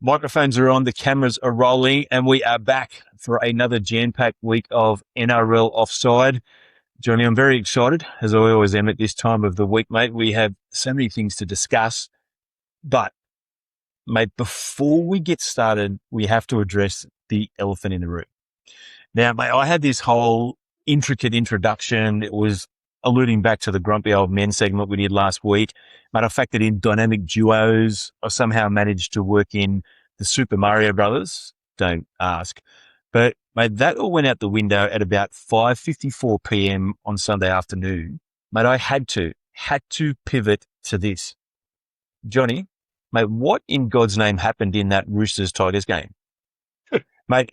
Microphones are on, the cameras are rolling, and we are back for another jam-packed week of NRL Offside. Johnny, I'm very excited, as I always am at this time of the week, mate. We have so many things to discuss. But, mate, before we get started, we have to address the elephant in the room. Now, mate, I had this whole intricate introduction. It was alluding back to the grumpy old men segment we did last week. Mate, I factored in dynamic duos. I somehow managed to work in the Super Mario Brothers. Don't ask. But, mate, that all went out the window at about 5:54 p.m. on Sunday afternoon. Mate, I had to pivot to this. Johnny, mate, what in God's name happened in that Roosters-Tigers game? mate,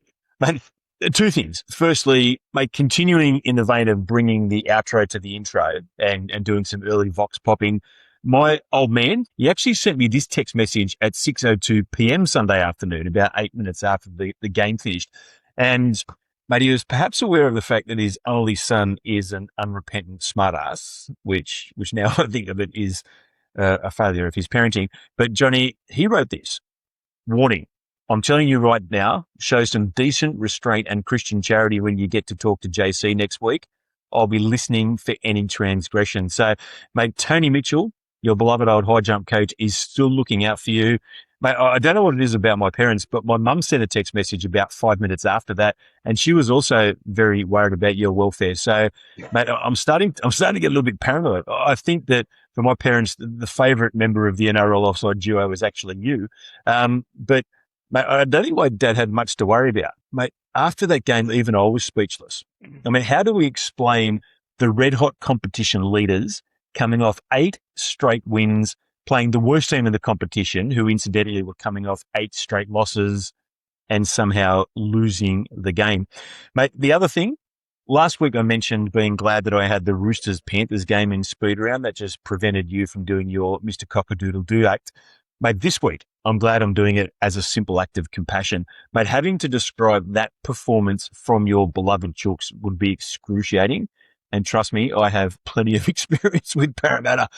two things. Firstly, mate, continuing in the vein of bringing the outro to the intro and doing some early vox popping, my old man, he actually sent me this text message at 6:02 p.m. Sunday afternoon, about 8 minutes after the game finished. And, mate, he was perhaps aware of the fact that his only son is an unrepentant smartass, which now I think of it is a failure of his parenting. But, Johnny, he wrote this. Warning. I'm telling you right now, show some decent restraint and Christian charity when you get to talk to JC next week. I'll be listening for any transgression. So, mate, Tony Mitchell, your beloved old high jump coach, is still looking out for you. Mate, I don't know what it is about my parents, but my mum sent a text message about 5 minutes after that, and she was also very worried about your welfare. So, mate, I'm starting to get a little bit paranoid. I think that for my parents, the favourite member of the NRL Offside duo is actually you. But, mate, I don't think my dad had much to worry about. Mate, after that game, even I was speechless. I mean, how do we explain the red-hot competition leaders coming off 8 straight wins, playing the worst team in the competition, who incidentally were coming off 8 straight losses and somehow losing the game? Mate, the other thing, last week I mentioned being glad that I had the Roosters-Panthers game in speed round. That just prevented you from doing your Mr. Cockadoodle-Doo act. Mate, this week, I'm glad I'm doing it as a simple act of compassion. Mate, having to describe that performance from your beloved Chooks would be excruciating. And trust me, I have plenty of experience with Parramatta.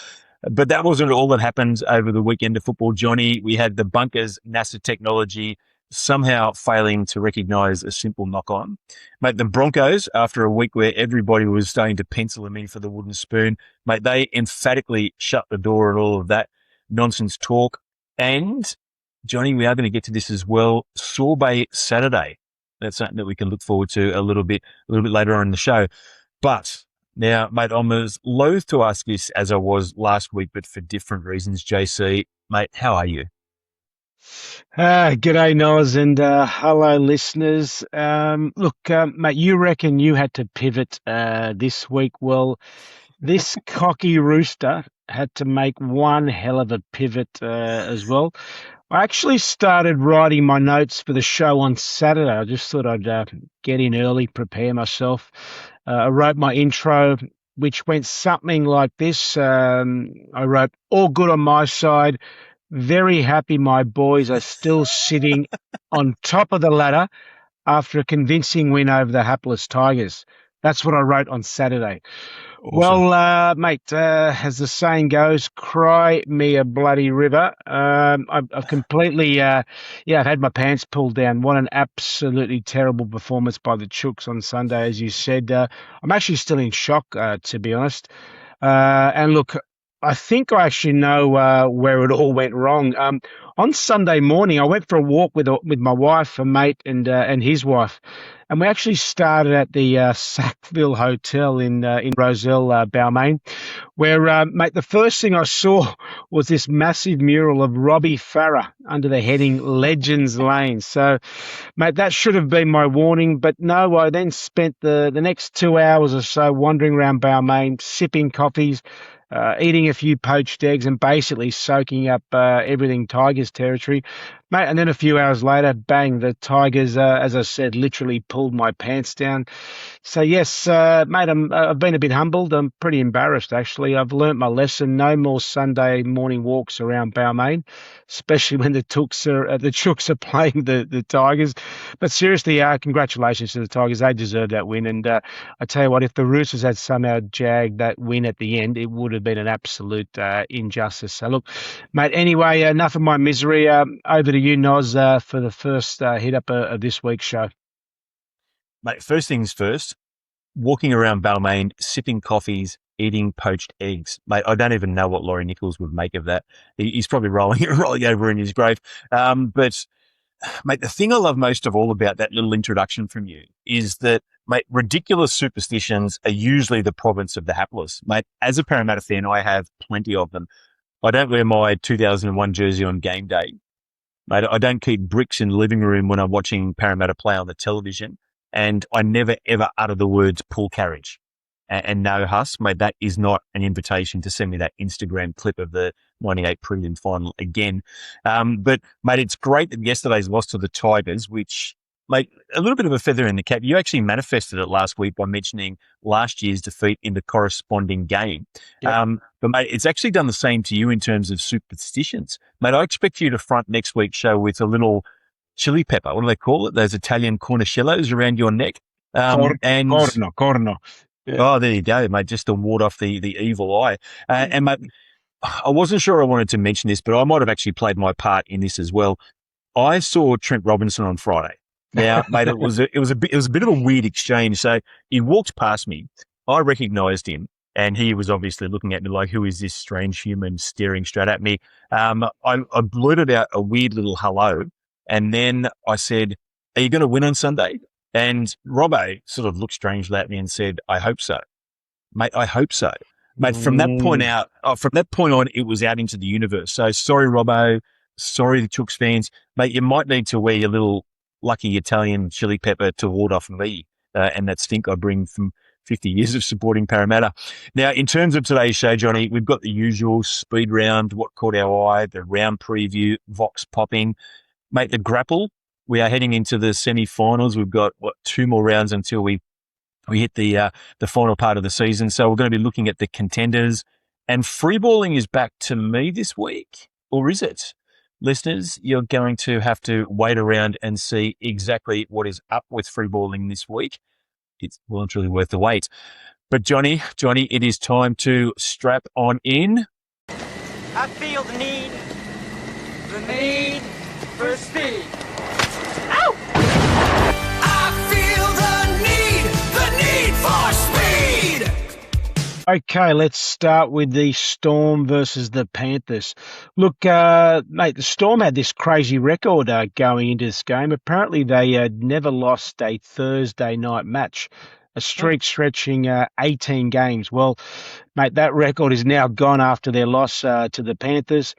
But that wasn't all that happened over the weekend of football, Johnny. We had the bunkers NASA technology somehow failing to recognise a simple knock-on. Mate, the Broncos, after a week where everybody was starting to pencil them in for the wooden spoon, mate, they emphatically shut the door on all of that nonsense talk. And, Johnny, we are going to get to this as well, Sorbet Saturday. That's something that we can look forward to a little bit later on in the show. But now, mate, I'm as loath to ask this as I was last week, but for different reasons. JC, mate, how are you? G'day, Noz, and hello, listeners. Mate, you reckon you had to pivot this week. Well, this cocky rooster had to make one hell of a pivot as well. I actually started writing my notes for the show on Saturday. I just thought I'd get in early, prepare myself. I wrote my intro, which went something like this. I wrote, all good on my side. Very happy my boys are still sitting on top of the ladder after a convincing win over the hapless Tigers. That's what I wrote on Saturday. Awesome. Well, mate, as the saying goes, cry me a bloody river. I've completely, I've had my pants pulled down. What an absolutely terrible performance by the Chooks on Sunday, as you said. I'm actually still in shock, to be honest. And look, I think I actually know where it all went wrong. On Sunday morning, I went for a walk with my wife, a mate, and his wife, and we actually started at the Sackville Hotel in Rozelle, Balmain, where, mate, the first thing I saw was this massive mural of Robbie Farah under the heading Legends Lane. So, mate, that should have been my warning, but no, I then spent the next 2 hours or so wandering around Balmain, sipping coffees, eating a few poached eggs and basically soaking up everything Tigers territory. Mate, and then a few hours later, bang, the Tigers, as I said, literally pulled my pants down. So, yes, mate, I've been a bit humbled. I'm pretty embarrassed, actually. I've learnt my lesson. No more Sunday morning walks around Balmain, especially when the Chooks are playing the Tigers. But seriously, congratulations to the Tigers. They deserve that win. And I tell you what, if the Roosters had somehow jagged that win at the end, it would have been an absolute injustice. So look, mate, anyway, enough of my misery. Over to you, Noz, for the first hit up of this week's show. Mate, first things first, walking around Balmain, sipping coffees, eating poached eggs. Mate, I don't even know what Laurie Nichols would make of that. He's probably rolling over in his grave. But mate, the thing I love most of all about that little introduction from you is that, mate, ridiculous superstitions are usually the province of the hapless. Mate, as a Parramatta fan, I have plenty of them. I don't wear my 2001 jersey on game day. Mate, I don't keep bricks in the living room when I'm watching Parramatta play on the television. And I never, ever utter the words pull carriage. And no, Huss, mate, that is not an invitation to send me that Instagram clip of the 98 prelim final again. But, mate, it's great that yesterday's loss to the Tigers, which, mate, a little bit of a feather in the cap. You actually manifested it last week by mentioning last year's defeat in the corresponding game. Yep. But, mate, it's actually done the same to you in terms of superstitions. Mate, I expect you to front next week's show with a little chili pepper. What do they call it? Those Italian cornicellos around your neck. Corno. Yeah. Oh, there you go, mate. Just to ward off the evil eye. And mate, I wasn't sure I wanted to mention this, but I might have actually played my part in this as well. I saw Trent Robinson on Friday. Now, mate, it was a bit of a weird exchange. So he walked past me. I recognised him, and he was obviously looking at me like, "Who is this strange human staring straight at me?" I blurted out a weird little hello, and then I said, "Are you going to win on Sunday?" And Robbo sort of looked strangely at me and said, "I hope so." Mate, I hope so. Mate, from that point on, it was out into the universe. So sorry, Robbo. Sorry, the Chooks fans. Mate, you might need to wear your little lucky Italian chili pepper to ward off me and that stink I bring from 50 years of supporting Parramatta. Now, in terms of today's show, Johnny, we've got the usual speed round, what caught our eye, the round preview, Vox popping. Mate, the Grapple. We are heading into the semi-finals. We've got, 2 more rounds until we hit the final part of the season. So we're going to be looking at the contenders. And freeballing is back to me this week. Or is it? Listeners, you're going to have to wait around and see exactly what is up with freeballing this week. It's really worth the wait. But Johnny, it is time to strap on in. I feel the need for speed. Ow! I feel the need for speed. Okay, let's start with the Storm versus the Panthers. Look, mate, the Storm had this crazy record going into this game. Apparently, they had never lost a Thursday night match, a streak stretching 18 games. Well, mate, that record is now gone after their loss to the Panthers.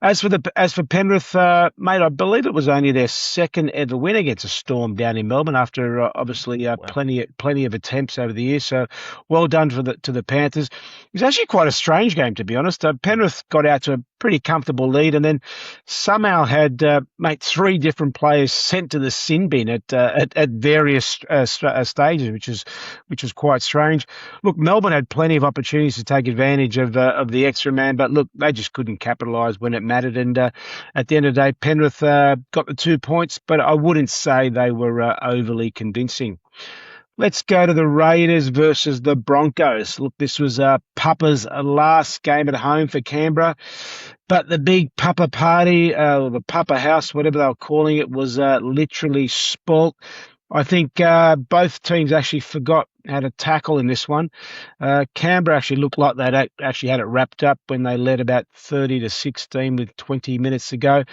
As for Penrith, mate, I believe it was only their second ever win against a Storm down in Melbourne after obviously plenty of attempts over the years. So well done to the Panthers. It was actually quite a strange game, to be honest. Penrith got out to a pretty comfortable lead and then somehow had mate 3 different players sent to the sin bin at various stages, which was quite strange. Look, Melbourne had plenty of opportunities to take advantage of the extra man, but look, they just couldn't capitalise when it mattered. And at the end of the day, Penrith got the 2 points, but I wouldn't say they were overly convincing. Let's go to the Raiders versus the Broncos. Look, this was Papa's last game at home for Canberra, but the big Papa party, or the Papa house, whatever they were calling it, was literally spoilt. I think both teams actually forgot how to tackle in this one. Canberra actually looked like they actually had it wrapped up when they led about 30-16 with 20 minutes to go.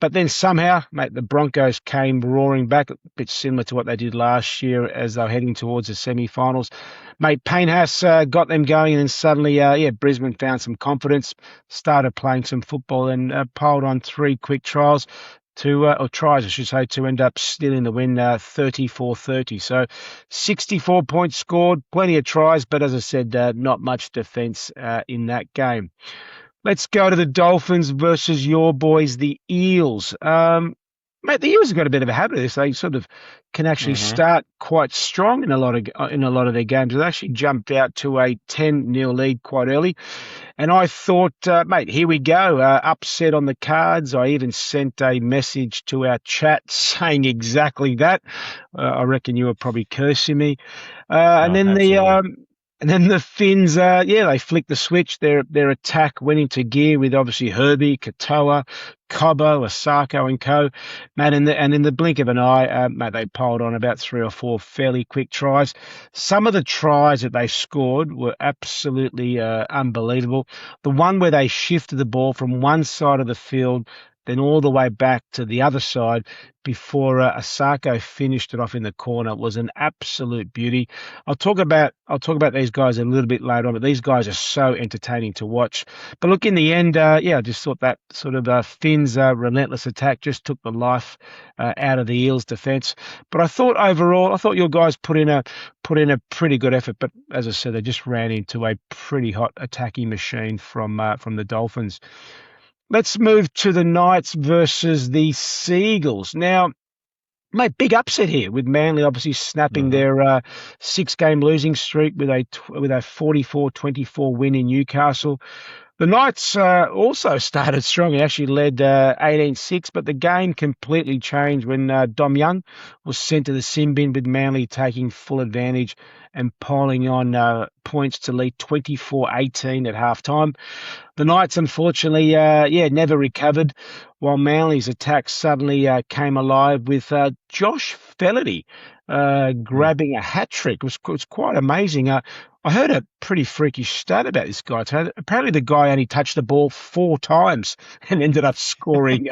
But then somehow, mate, the Broncos came roaring back, a bit similar to what they did last year as they were heading towards the semi-finals. Mate, Payne Haas got them going, and then suddenly, Brisbane found some confidence, started playing some football, and piled on 3 quick tries. Tries, I should say, to end up stealing the win 34-30. So 64 points scored, plenty of tries, but as I said, not much defence in that game. Let's go to the Dolphins versus your boys, the Eels. Mate, the Eels have got a bit of a habit of this. They sort of can actually start quite strong in a lot of their games. They actually jumped out to a 10-0 lead quite early. And I thought, mate, here we go, upset on the cards. I even sent a message to our chat saying exactly that. I reckon you were probably cursing me. And then And then the Finns, they flicked the switch. Their attack went into gear with obviously Herbie, Katoa, Cobbo, Osako, and co. Mate, and in the blink of an eye, mate, they piled on about 3 or 4 fairly quick tries. Some of the tries that they scored were absolutely unbelievable. The one where they shifted the ball from one side of the field, then all the way back to the other side before Osako finished it off in the corner was an absolute beauty. I'll talk about these guys a little bit later on, but these guys are so entertaining to watch. But look, in the end, I just thought that sort of Finn's relentless attack just took the life out of the Eels' defence. But I thought overall, your guys put in a pretty good effort. But as I said, they just ran into a pretty hot attacking machine from the Dolphins. Let's move to the Knights versus the Seagulls. Now, mate, big upset here with Manly obviously snapping their 6-game losing streak with a 44-24 win in Newcastle. The Knights also started strong and actually led 18-6, but the game completely changed when Dom Young was sent to the sin bin with Manly taking full advantage and piling on points to lead 24-18 at halftime. The Knights, unfortunately, never recovered, while Manly's attack suddenly came alive with Josh Felaherty grabbing a hat-trick. It was quite amazing. I heard a pretty freakish stat about this guy. Apparently, the guy only touched the ball 4 times and ended up scoring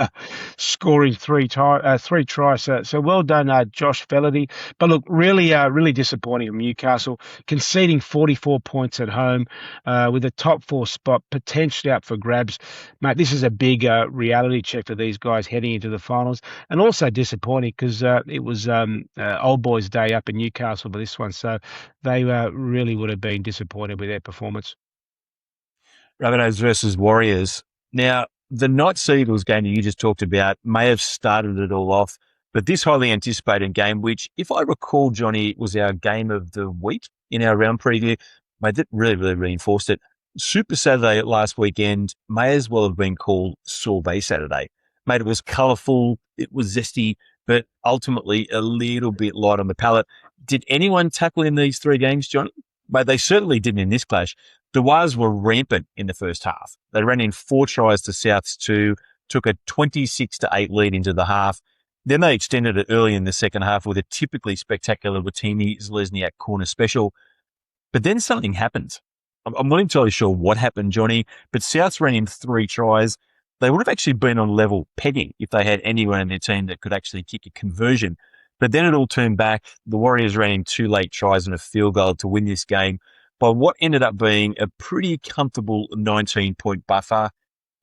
3 tries. So well done, Josh Felaherty. But look, really disappointing from Newcastle, conceding 44 points at home with a top 4 spot potentially up for grabs. Mate, this is a big reality check for these guys heading into the finals, and also disappointing because it was old boys' day up in Newcastle for this one. So they really would have been disappointed with their performance. Rabbitohs versus Warriors. Now, the Knights Seagulls game that you just talked about may have started it all off, but this highly anticipated game, which, if I recall, Johnny, was our game of the week in our round preview, mate, that really reinforced it. Super Saturday last weekend may as well have been called Sorbet Saturday. Mate, it was colourful, it was zesty, but ultimately a little bit light on the palate. Did anyone tackle in these 3 games, Johnny? But they certainly didn't in this clash. The Wars were rampant in the first half. They ran in 4 tries to South's 2, took a 26-8 lead into the half. Then they extended it early in the second half with a typically spectacular Watini-Zlesniak corner special. But then something happened. I'm not entirely sure what happened, Johnny, but Souths ran in 3 tries. They would have actually been on level pegging if they had anyone in their team that could actually kick a conversion. But then it all turned back. The Warriors ran in 2 late tries and a field goal to win this game by what ended up being a pretty comfortable 19-point buffer,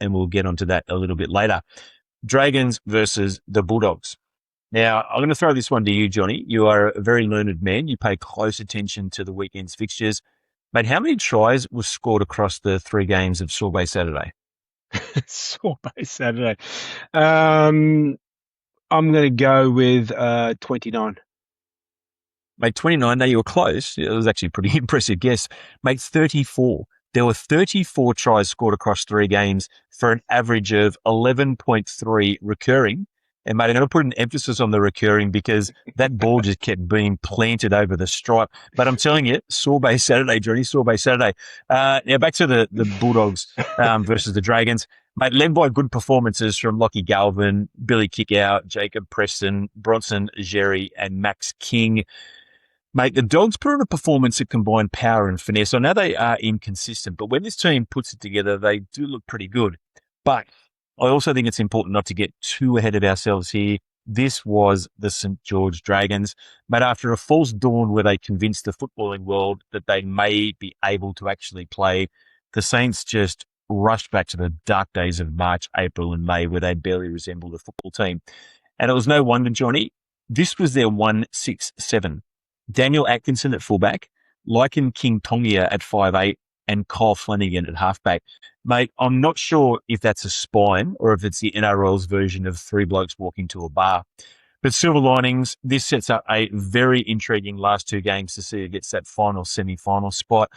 and we'll get onto that a little bit later. Dragons versus the Bulldogs. Now, I'm going to throw this one to you, Johnny. You are a very learned man. You pay close attention to the weekend's fixtures. Mate, how many tries were scored across the 3 games of Sorbet Saturday? Sorbet Saturday. I'm going to go with 29. Mate, 29. Now, you were close. It was actually a pretty impressive guess. Mate, 34. There were 34 tries scored across 3 games for an average of 11.3 recurring. And, mate, I'm going to put an emphasis on the recurring because that ball just kept being planted over the stripe. But I'm telling you, Sorbet Saturday, Johnny, Sorbet Saturday. Now, back to the Bulldogs versus the Dragons. Mate, led by good performances from Lockie Galvin, Billy Kickout, Jacob Preston, Bronson Jerry, and Max King. Mate, the Dogs put on a performance that combined power and finesse. I know they are inconsistent, but when this team puts it together, they do look pretty good. But I also think it's important not to get too ahead of ourselves here. This was the St. George Dragons. But after a false dawn where they convinced the footballing world that they may be able to actually play, the Saints just rushed back to the dark days of March, April, and May where they barely resembled a football team. And it was no wonder, Johnny, this was their 1-6-7. Daniel Atkinson at fullback, Lycan King Tongia at 5'8", and Kyle Flanagan at halfback. Mate, I'm not sure if that's a spine or if it's the NRL's version of 3 blokes walking to a bar. But silver linings, this sets up a very intriguing last 2 games to see who gets that final semi-final spot.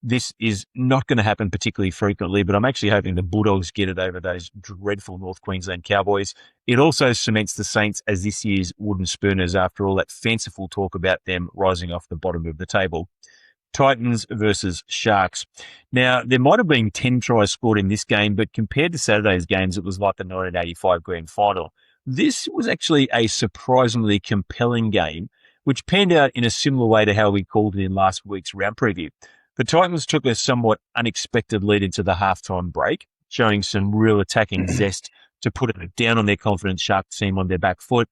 This is not going to happen particularly frequently, but I'm actually hoping the Bulldogs get it over those dreadful North Queensland Cowboys. It also cements the Saints as this year's wooden spooners after all that fanciful talk about them rising off the bottom of the table. Titans versus Sharks. Now, there might have been 10 tries scored in this game, but compared to Saturday's games, it was like the 1985 grand final. This was actually a surprisingly compelling game, which panned out in a similar way to how we called it in last week's round preview. The Titans took a somewhat unexpected lead into the halftime break, showing some real attacking zest to put it down on their confident Shark team on their back foot.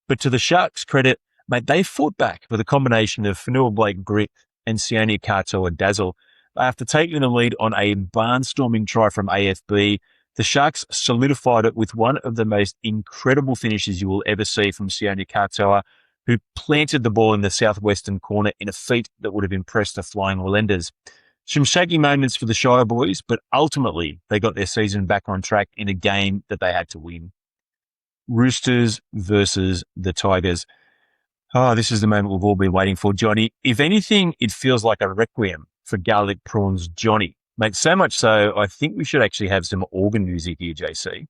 But to the Sharks' credit, mate, they fought back with a combination of Fanua-Blake grit and Sione Katoa dazzle. After taking the lead on a barnstorming try from AFB, the Sharks solidified it with one of the most incredible finishes you will ever see from Sione Katoa, who planted the ball in the southwestern corner in a feat that would have impressed the Flying Orlanders. Some shaky moments for the Shire boys, but ultimately they got their season back on track in a game that they had to win. Roosters versus the Tigers. Oh, this is the moment we've all been waiting for, Johnny. If anything, it feels like a requiem for garlic prawns, Johnny. Mate, so much so, I think we should actually have some organ music here, JC.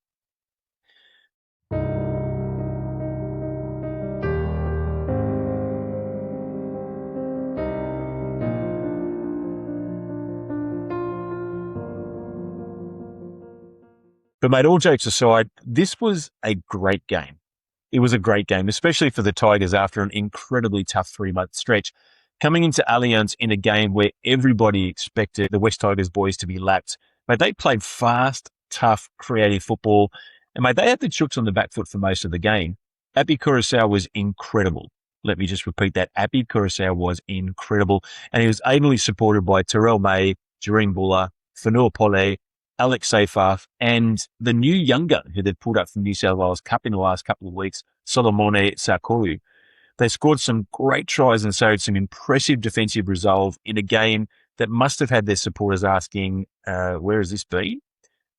But mate, all jokes aside, this was a great game. It was a great game, especially for the Tigers after an incredibly tough 3-month stretch. Coming into Allianz in a game where everybody expected the West Tigers boys to be lapped. Mate, they played fast, tough, creative football. And mate, they had the chooks on the back foot for most of the game. Api Curacao was incredible. Let me just repeat that. Api Curacao was incredible. And he was ably supported by Terrell May, Jareen Buller, Fanua Pole, Alex Seyfarth, and the new young gun who they'd pulled up from New South Wales Cup in the last couple of weeks, Solomone Sarkoru. They scored some great tries and showed some impressive defensive resolve in a game that must have had their supporters asking, where has this been?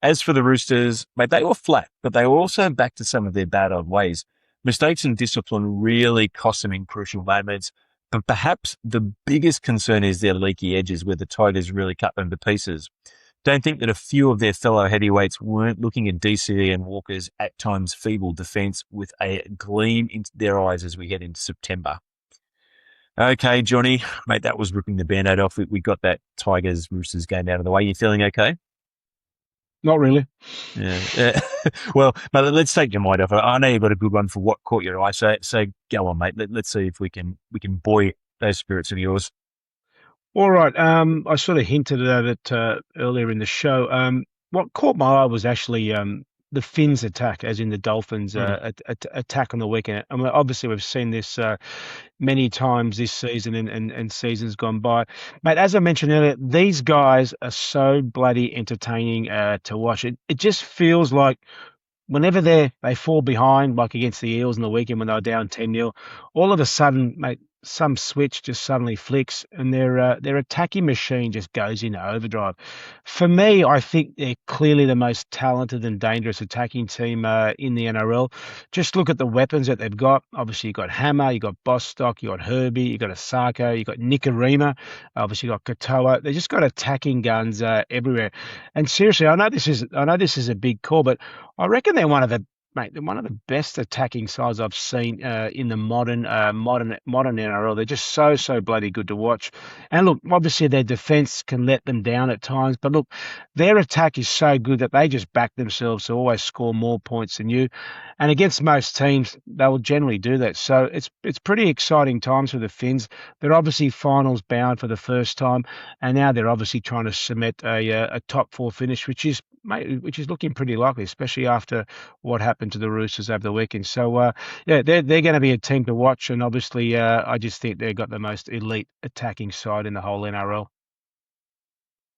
As for the Roosters, mate, they were flat, but they were also back to some of their bad old ways. Mistakes and discipline really cost them in crucial moments, but perhaps the biggest concern is their leaky edges where the Tigers really cut them to pieces. Don't think that a few of their fellow heavyweights weren't looking at DCE and Walker's at times feeble defence with a gleam into their eyes as we head into September. Okay, Johnny, mate, that was ripping the Band-Aid off. We got that Tigers-Roosters game out of the way. You feeling okay? Not really. Yeah. Well, mate, let's take your mind off. I know you've got a good one for what caught your eye, so go on, mate. Let's see if we can buoy those spirits of yours. All right. I sort of hinted at it earlier in the show. What caught my eye was actually the Finns attack, as in the Dolphins attack on the weekend. I mean, obviously, we've seen this many times this season and seasons gone by. Mate, as I mentioned earlier, these guys are so bloody entertaining to watch. It just feels like whenever they fall behind, like against the Eels on the weekend when they were down 10-0, all of a sudden, mate, some switch just suddenly flicks and their attacking machine just goes into overdrive. For me, I think they're clearly the most talented and dangerous attacking team in the NRL. Just look at the weapons that they've got. Obviously, you've got Hammer, you've got Bostock, you've got Herbie, you've got Asako, you've got Nikarima, obviously you've got Katoa. They've just got attacking guns everywhere. And seriously, I know this is a big call, but I reckon they're one of the best attacking sides I've seen in the modern NRL. They're just so bloody good to watch. And look, obviously their defence can let them down at times, but look, their attack is so good that they just back themselves to always score more points than you. And against most teams, they will generally do that. So it's pretty exciting times for the Finns. They're obviously finals bound for the first time, and now they're obviously trying to cement a top 4 finish, which is looking pretty likely, especially after what happened to the Roosters over the weekend. So, they're going to be a team to watch, and obviously I just think they've got the most elite attacking side in the whole NRL.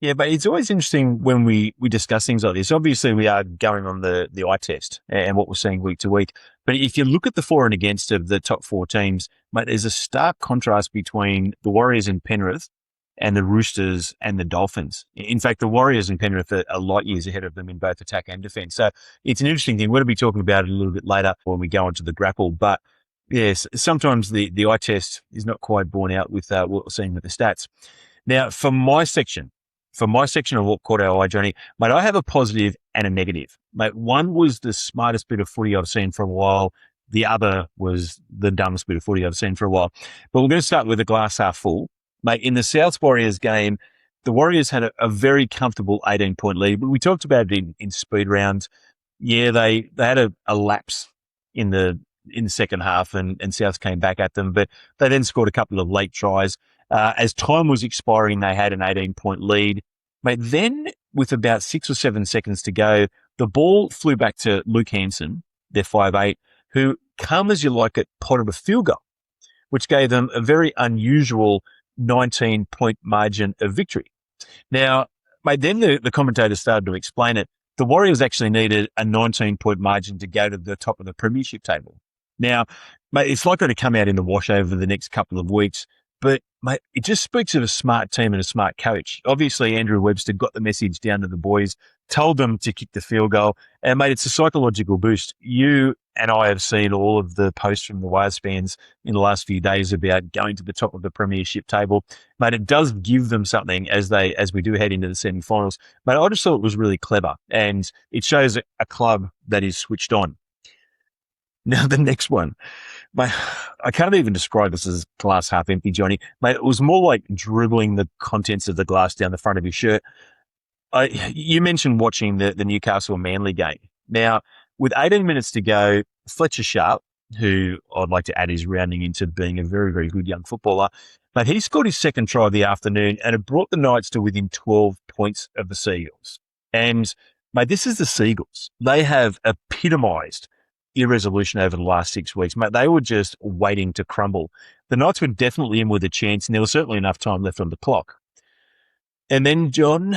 Yeah, but it's always interesting when we discuss things like this. Obviously, we are going on the eye test and what we're seeing week to week. But if you look at the for and against of the top 4 teams, mate, there's a stark contrast between the Warriors and Penrith and the Roosters and the Dolphins. In fact, the Warriors and Penrith are light years ahead of them in both attack and defence. So it's an interesting thing. We're going to be talking about it a little bit later when we go into the grapple. But yes, sometimes the eye test is not quite borne out with what we're seeing with the stats. Now, for my section of what caught our eye, Johnny, mate, I have a positive and a negative. Mate, one was the smartest bit of footy I've seen for a while. The other was the dumbest bit of footy I've seen for a while. But we're going to start with the glass half full. Mate, in the South Warriors game, the Warriors had a very comfortable 18-point lead. We talked about it in speed rounds. Yeah, they had a lapse in the second half, and South came back at them, but they then scored a couple of late tries. As time was expiring, they had an 18-point lead. Mate, then with about 6 or 7 seconds to go, the ball flew back to Luke Hanson, their 5'8", who, calm as you like it, potted a field goal, which gave them a very unusual 19-point margin of victory. Now, mate, then the commentators started to explain it. The Warriors actually needed a 19-point margin to go to the top of the premiership table. Now, mate, it's likely to come out in the wash over the next couple of weeks, but, mate, it just speaks of a smart team and a smart coach. Obviously, Andrew Webster got the message down to the boys, told them to kick the field goal, and, mate, it's a psychological boost. You and I have seen all of the posts from the Warriors fans in the last few days about going to the top of the premiership table. Mate, it does give them something as we do head into the semi-finals. Mate, I just thought it was really clever, and it shows a club that is switched on. Now, the next one, mate, I can't even describe this as glass half empty, Johnny. Mate, it was more like dribbling the contents of the glass down the front of your shirt. You mentioned watching the Newcastle Manly game. Now, with 18 minutes to go, Fletcher Sharp, who I'd like to add is rounding into being a very, very good young footballer, but he scored his second try of the afternoon, and it brought the Knights to within 12 points of the Seagulls. And, mate, this is the Seagulls. They have epitomised irresolution over the last 6 weeks. Mate, they were just waiting to crumble. The Knights were definitely in with a chance, and there was certainly enough time left on the clock. And then, John,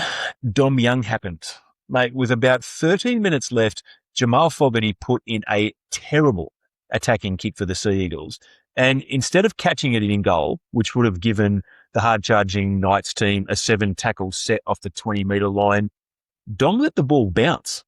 Dom Young happened. Mate, with about 13 minutes left, Jamal Fogarty put in a terrible attacking kick for the Sea Eagles. And instead of catching it in goal, which would have given the hard-charging Knights team a 7-tackle set off the 20-metre line, Dom let the ball bounce.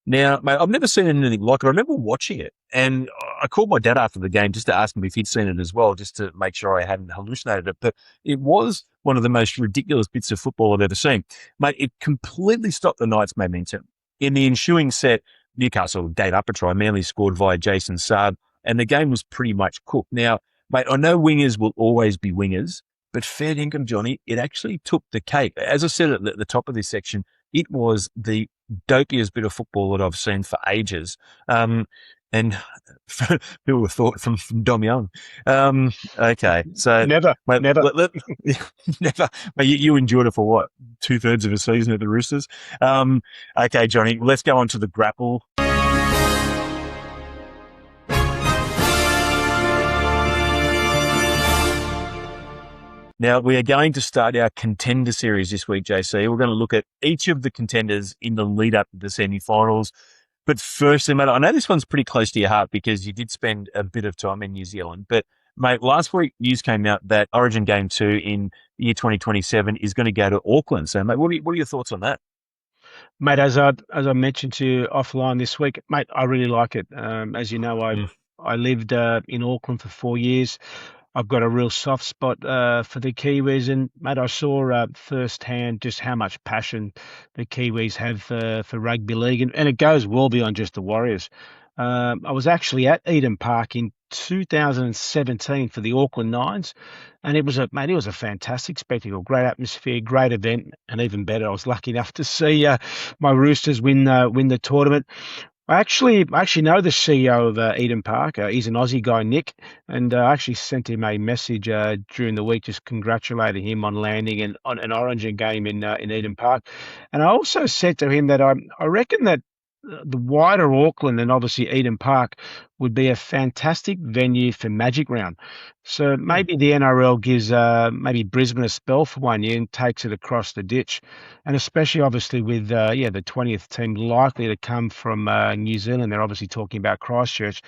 Now, mate, I've never seen anything like it. I remember watching it, and I called my dad after the game just to ask him if he'd seen it as well, just to make sure I hadn't hallucinated it. But it was one of the most ridiculous bits of football I've ever seen. Mate, it completely stopped the Knights' momentum. In the ensuing set, Newcastle gave up a try. Manly scored via Jason Saab, and the game was pretty much cooked. Now, mate, I know wingers will always be wingers, but fair dinkum, Johnny, it actually took the cake. As I said at the top of this section, it was the dopiest bit of football that I've seen for ages. And people have thought from Dom Young. Okay, so Never. never. Mate, you endured it for what, 2/3 of a season at the Roosters? Okay, Johnny, let's go on to the grapple. Now, we are going to start our contender series this week, JC. We're going to look at each of the contenders in the lead up to the semi-finals. But firstly, mate, I know this one's pretty close to your heart because you did spend a bit of time in New Zealand. But, mate, last week news came out that Origin Game 2 in the year 2027 is going to go to Auckland. So, mate, what are your thoughts on that? Mate, as I mentioned to you offline this week, mate, I really like it. As you know, I lived in Auckland for 4 years. I've got a real soft spot for the Kiwis, and mate, I saw firsthand just how much passion the Kiwis have for rugby league, and it goes well beyond just the Warriors. I was actually at Eden Park in 2017 for the Auckland Nines, and it was a fantastic spectacle, great atmosphere, great event, and even better, I was lucky enough to see my Roosters win the tournament. I actually know the CEO of Eden Park. He's an Aussie guy, Nick, and I actually sent him a message during the week just congratulating him on landing on an Origin game in Eden Park. And I also said to him that I reckon that the wider Auckland and obviously Eden Park would be a fantastic venue for Magic Round. So maybe the NRL gives maybe Brisbane a spell for 1 year and takes it across the ditch. And especially obviously with the 20th team likely to come from New Zealand. They're obviously talking about Christchurch.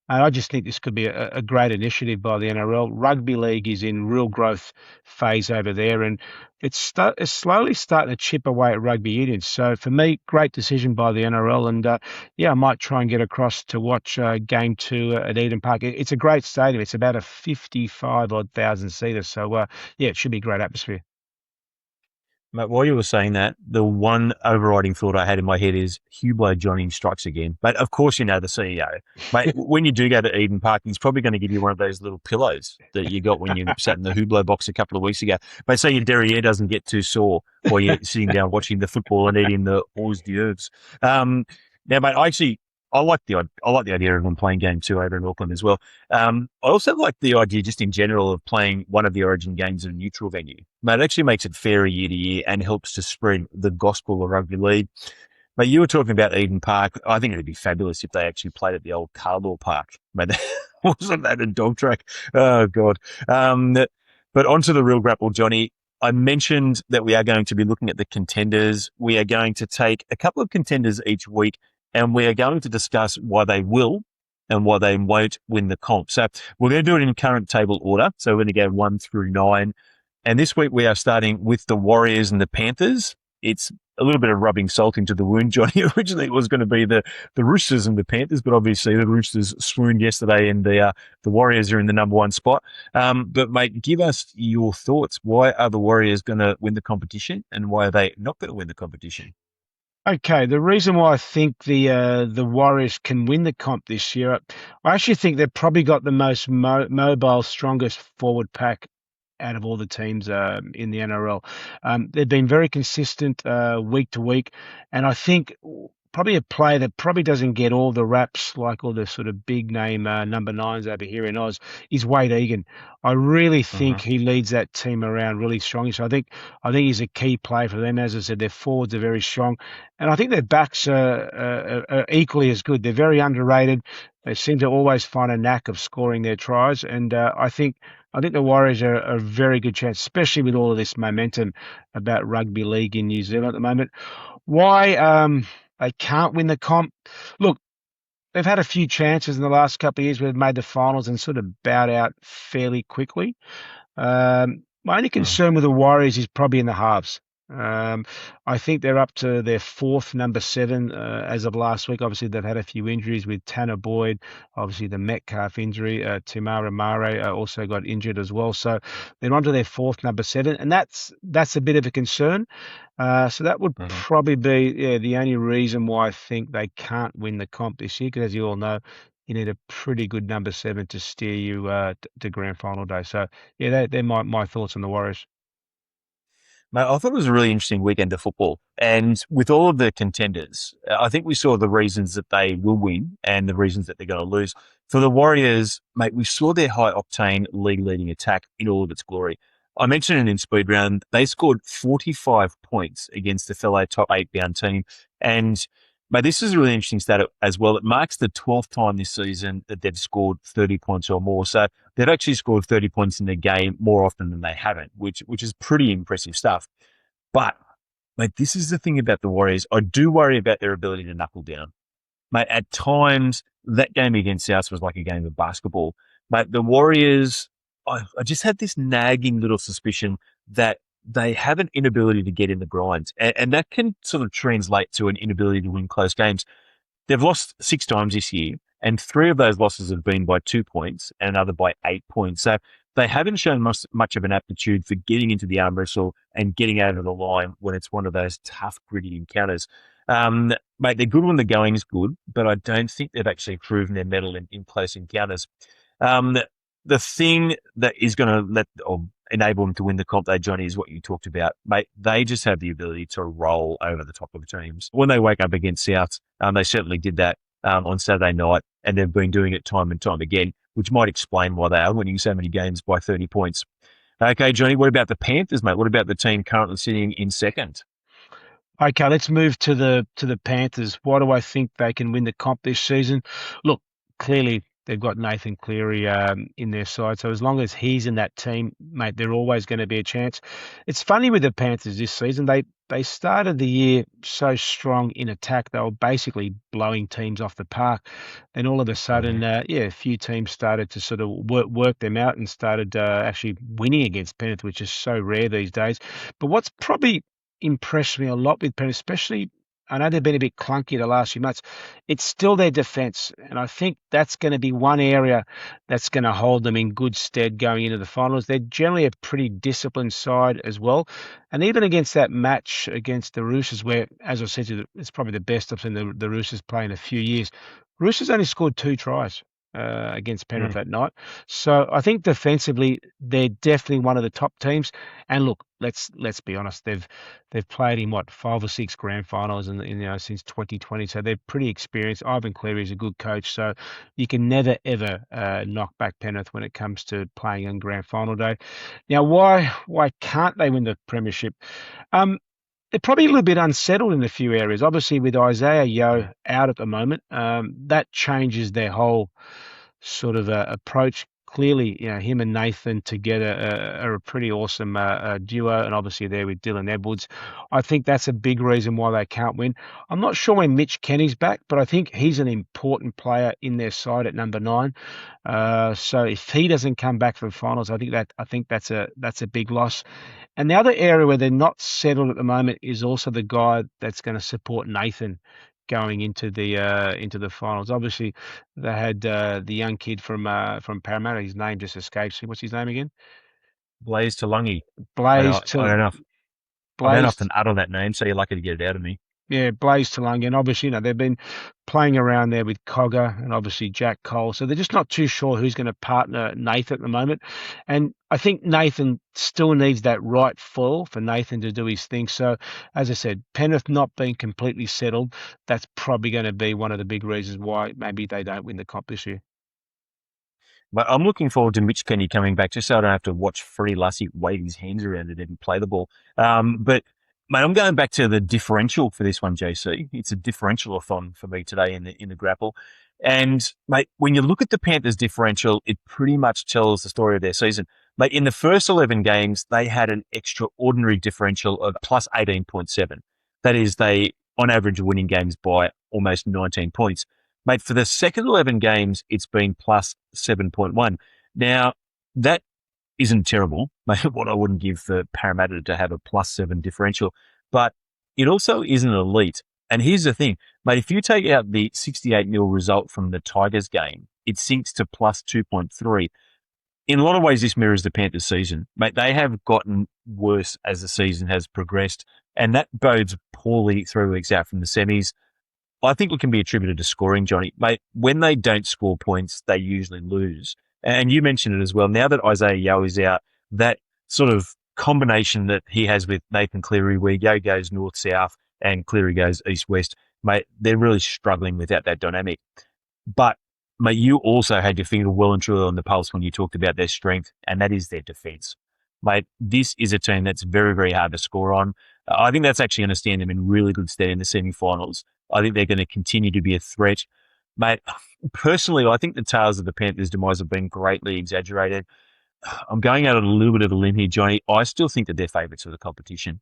And I just think this could be a great initiative by the NRL. Rugby league is in real growth phase over there, and it's slowly starting to chip away at rugby unions. So for me, great decision by the NRL, and I might try and get across to watch Game 2 at Eden Park. It's a great stadium. It's about a 55,000 seater, so it should be a great atmosphere. Mate, while you were saying that, the one overriding thought I had in my head is Hublot Johnny strikes again. But of course, you know the CEO. Mate, when you do go to Eden Park, he's probably going to give you one of those little pillows that you got when you sat in the Hublot box a couple of weeks ago. But so your derriere doesn't get too sore while you're sitting down watching the football and eating the hors d'oeuvres. Now, mate, I like the idea of them playing game two over in Auckland as well. I also like the idea, just in general, of playing one of the Origin games in a neutral venue. Mate, it actually makes it fairer year to year and helps to spread the gospel of rugby league. But you were talking about Eden Park. I think it'd be fabulous if they actually played at the old Carlaw Park. Mate, wasn't that a dog track? Oh, God. But onto the real grapple, Johnny. I mentioned that we are going to be looking at the contenders. We are going to take a couple of contenders each week, and we are going to discuss why they will and why they won't win the comp. So we're going to do it in current table order. So we're going to go 1 through 9. And this week we are starting with the Warriors and the Panthers. It's a little bit of rubbing salt into the wound, Johnny. Originally it was going to be the Roosters and the Panthers, but obviously the Roosters swooned yesterday and the Warriors are in the number one spot. But mate, give us your thoughts. Why are the Warriors going to win the competition and why are they not going to win the competition? Okay, the reason why I think the Warriors can win the comp this year, I actually think they've probably got the most mobile, strongest forward pack out of all the teams in the NRL. They've been very consistent week to week, and I think probably a player that probably doesn't get all the raps like all the sort of big name number nines over here in Oz is Wade Egan. I really think he leads that team around really strongly. So I think he's a key player for them. As I said, their forwards are very strong, and I think their backs are equally as good. They're very underrated. They seem to always find a knack of scoring their tries, and I think the Warriors are a very good chance, especially with all of this momentum about rugby league in New Zealand at the moment. Why they can't win the comp? Look, they've had a few chances in the last couple of years where they've made the finals and sort of bowed out fairly quickly. My only concern with the Warriors is probably in the halves. I think they're up to their fourth number 7 as of last week. Obviously, they've had a few injuries with Tanner Boyd, obviously the Metcalf injury. Timara Mare also got injured as well. So they're on to their fourth number 7, and that's a bit of a concern. So that would probably be the only reason why I think they can't win the comp this year, because as you all know, you need a pretty good number 7 to steer you to grand final day. So yeah, they're my thoughts on the Warriors. Mate, I thought it was a really interesting weekend of football. And with all of the contenders, I think we saw the reasons that they will win and the reasons that they're going to lose. For the Warriors, mate, we saw their high octane league leading attack in all of its glory. I mentioned it in speed round. They scored 45 points against the fellow top 8 bound team. And mate, this is a really interesting stat as well. It marks the 12th time this season that they've scored 30 points or more. So they've actually scored 30 points in a game more often than they haven't, which is pretty impressive stuff. But, mate, this is the thing about the Warriors. I do worry about their ability to knuckle down. Mate, at times, that game against South was like a game of basketball. Mate, the Warriors, I just had this nagging little suspicion that they have an inability to get in the grinds. And that can sort of translate to an inability to win close games. They've lost 6 times this year, and 3 of those losses have been by 2 points and another by 8 points. So they haven't shown much of an aptitude for getting into the arm wrestle and getting over the line when it's one of those tough, gritty encounters. Mate, they're good when the going is good, but I don't think they've actually proven their mettle in close encounters. The thing that is going to enable them to win the comp, though, Johnny, is what you talked about. Mate, they just have the ability to roll over the top of teams. When they wake up against South, they certainly did that on Saturday night, and they've been doing it time and time again, which might explain why they are winning so many games by 30 points. Okay, Johnny, what about the Panthers, mate? What about the team currently sitting in second? Okay, let's move to the Panthers. Why do I think they can win the comp this season? Look, clearly they've got Nathan Cleary in their side, so as long as he's in that team, mate, they're always going to be a chance. It's funny with the Panthers this season. They started the year so strong in attack. They were basically blowing teams off the park. Then all of a sudden, a few teams started to sort of work them out and started actually winning against Penrith, which is so rare these days. But what's probably impressed me a lot with Penrith, especially I know they've been a bit clunky the last few months. It's still their defence, and I think that's going to be one area that's going to hold them in good stead going into the finals. They're generally a pretty disciplined side as well, and even against that match against the Roosters, where, as I said to you, it's probably the best I've seen the Roosters play in a few years. Roosters only scored 2 tries against Penrith that night. So I think defensively they're definitely one of the top teams. And look, let's be honest, they've played in 5 or 6 grand finals since 2020, so they're pretty experienced. Ivan Cleary is a good coach, so you can never ever knock back Penrith when it comes to playing on grand final day. Now, why can't they win the premiership? They're probably a little bit unsettled in a few areas. Obviously, with Isaiah Yeo out at the moment, that changes their whole sort of approach. Clearly, him and Nathan together are a pretty awesome duo, and obviously there with Dylan Edwards. I think that's a big reason why they can't win. I'm not sure when Mitch Kenny's back, but I think he's an important player in their side at number 9. So if he doesn't come back for the finals, I think that's a big loss. And the other area where they're not settled at the moment is also the guy that's going to support Nathan going into the finals. Obviously, they had the young kid from Parramatta. His name just escapes me. What's his name again? Blaze Tulungi. Blaze I don't know. I don't Blaze. often utter that name, so you're lucky to get it out of me. Yeah, Blaze Talunga, and obviously, they've been playing around there with Cogger and obviously Jack Cole, so they're just not too sure who's going to partner Nathan at the moment. And I think Nathan still needs that right fall for Nathan to do his thing. So, as I said, Penrith not being completely settled, that's probably going to be one of the big reasons why maybe they don't win the comp this year. But I'm looking forward to Mitch Kenny coming back, just so I don't have to watch Freddie Lassie wave his hands around it and play the ball. But mate, I'm going back to the differential for this one, JC. It's a differential-a-thon for me today in the grapple. And mate, when you look at the Panthers' differential, it pretty much tells the story of their season. Mate, in the first 11 games, they had an extraordinary differential of plus 18.7. That is, they on average are winning games by almost 19 points. Mate, for the second 11 games, it's been plus 7.1. Now, that isn't terrible, mate, what I wouldn't give for Parramatta to have a plus 7 differential, but it also isn't elite. And here's the thing, mate, if you take out the 68-0 result from the Tigers game, it sinks to plus 2.3. In a lot of ways, this mirrors the Panthers season. Mate, they have gotten worse as the season has progressed, and that bodes poorly 3 weeks out from the semis. I think it can be attributed to scoring, Johnny. Mate, when they don't score points, they usually lose. And you mentioned it as well. Now that Isaiah Yeo is out, that sort of combination that he has with Nathan Cleary, where Yeo goes north-south and Cleary goes east-west, mate, they're really struggling without that dynamic. But, mate, you also had your finger well and truly on the pulse when you talked about their strength, and that is their defence. Mate, this is a team that's very, very hard to score on. I think that's actually going to stand them in really good stead in the semi-finals. I think they're going to continue to be a threat. Mate, personally, I think the tales of the Panthers' demise have been greatly exaggerated. I'm going out on a little bit of a limb here, Johnny. I still think that they're favourites for the competition.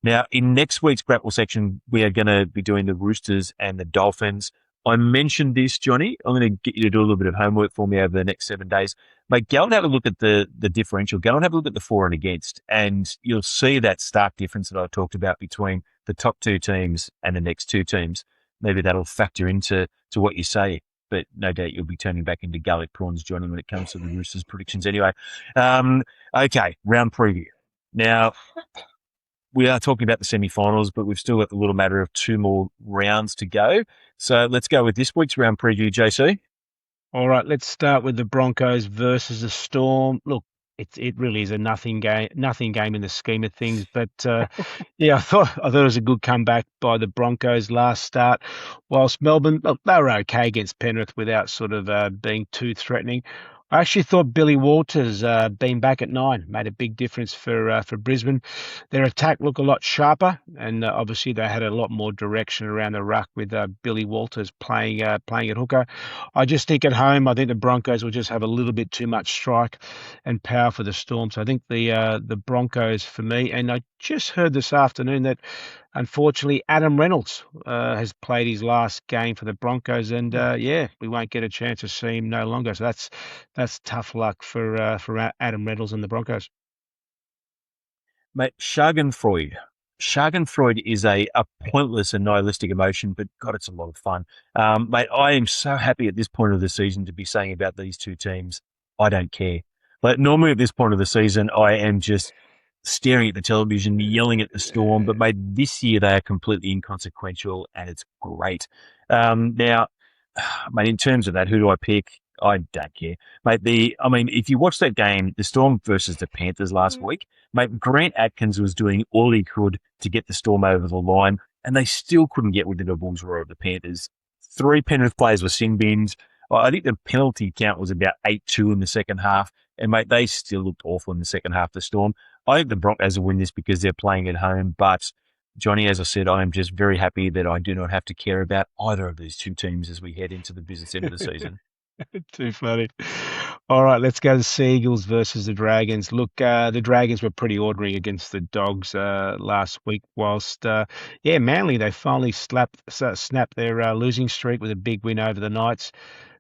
Now, in next week's grapple section, we are going to be doing the Roosters and the Dolphins. I mentioned this, Johnny. I'm going to get you to do a little bit of homework for me over the next 7 days. Mate, go and have a look at the differential. Go and have a look at the for and against, and you'll see that stark difference that I talked about between the top 2 teams and the next 2 teams. Maybe that'll factor into what you say, but no doubt you'll be turning back into garlic prawns, Johnny, when it comes to the Roosters predictions anyway. Okay, round preview. Now, we are talking about the semi-finals, but we've still got the little matter of 2 more rounds to go. So let's go with this week's round preview, JC. All right, let's start with the Broncos versus the Storm. Look, it really is a nothing game in the scheme of things. But yeah, I thought it was a good comeback by the Broncos last start. Whilst Melbourne, look, they were okay against Penrith without sort of being too threatening. I actually thought Billy Walters being back at 9 made a big difference for Brisbane. Their attack looked a lot sharper, and obviously they had a lot more direction around the ruck with Billy Walters playing at hooker. I just think at home, I think the Broncos will just have a little bit too much strike and power for the Storm. So I think the Broncos for me. And I just heard this afternoon that unfortunately Adam Reynolds has played his last game for the Broncos, and we won't get a chance to see him no longer. So that's tough luck for Adam Reynolds and the Broncos. Mate, Schadenfreude. Schadenfreude is a pointless and nihilistic emotion, but God, it's a lot of fun. Mate, I am so happy at this point of the season to be saying about these two teams, I don't care. Like normally at this point of the season, I am just staring at the television, yelling at the Storm, but mate, this year they are completely inconsequential and it's great. Now, mate, in terms of that, who do I pick? I don't care, mate. If you watch that game, the Storm versus the Panthers last week, mate, Grant Atkins was doing all he could to get the Storm over the line, and they still couldn't get within a bull's roar of the Panthers. 3 Penrith players were sin bins. I think the penalty count was about 8-2 in the second half, and mate, they still looked awful in the second half. The Storm. I think the Broncos will win this because they're playing at home, but Johnny, as I said, I am just very happy that I do not have to care about either of these two teams as we head into the business end of the season. Too funny. All right, let's go to the Seagulls versus the Dragons. Look, the Dragons were pretty ordinary against the Dogs last week, whilst, Manly, they finally snapped their losing streak with a big win over the Knights.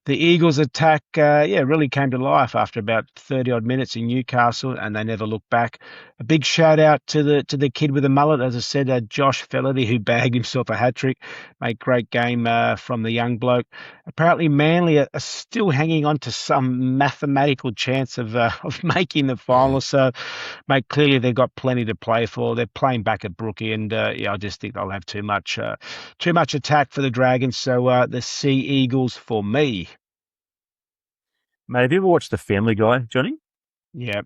The Eagles' attack, really came to life after about 30-odd minutes in Newcastle, and they never looked back. A big shout-out to the kid with the mullet, as I said, Josh Fellerty, who bagged himself a hat-trick. Made great game from the young bloke. Apparently, Manly are still hanging on to some mathematical chance of making the final. So, mate, clearly they've got plenty to play for. They're playing back at Brookie, and I just think they'll have too much attack for the Dragons. So the Sea Eagles for me. Mate, have you ever watched The Family Guy, Johnny? Yeah.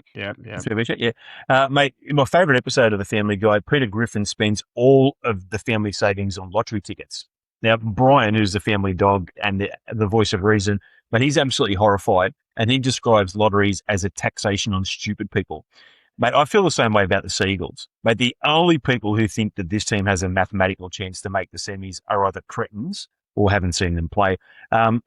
Mate, in my favourite episode of The Family Guy, Peter Griffin spends all of the family savings on lottery tickets. Now, Brian, who's the family dog and the voice of reason, but he's absolutely horrified, and he describes lotteries as a taxation on stupid people. Mate, I feel the same way about the Seagulls. Mate, the only people who think that this team has a mathematical chance to make the semis are either cretins or haven't seen them play.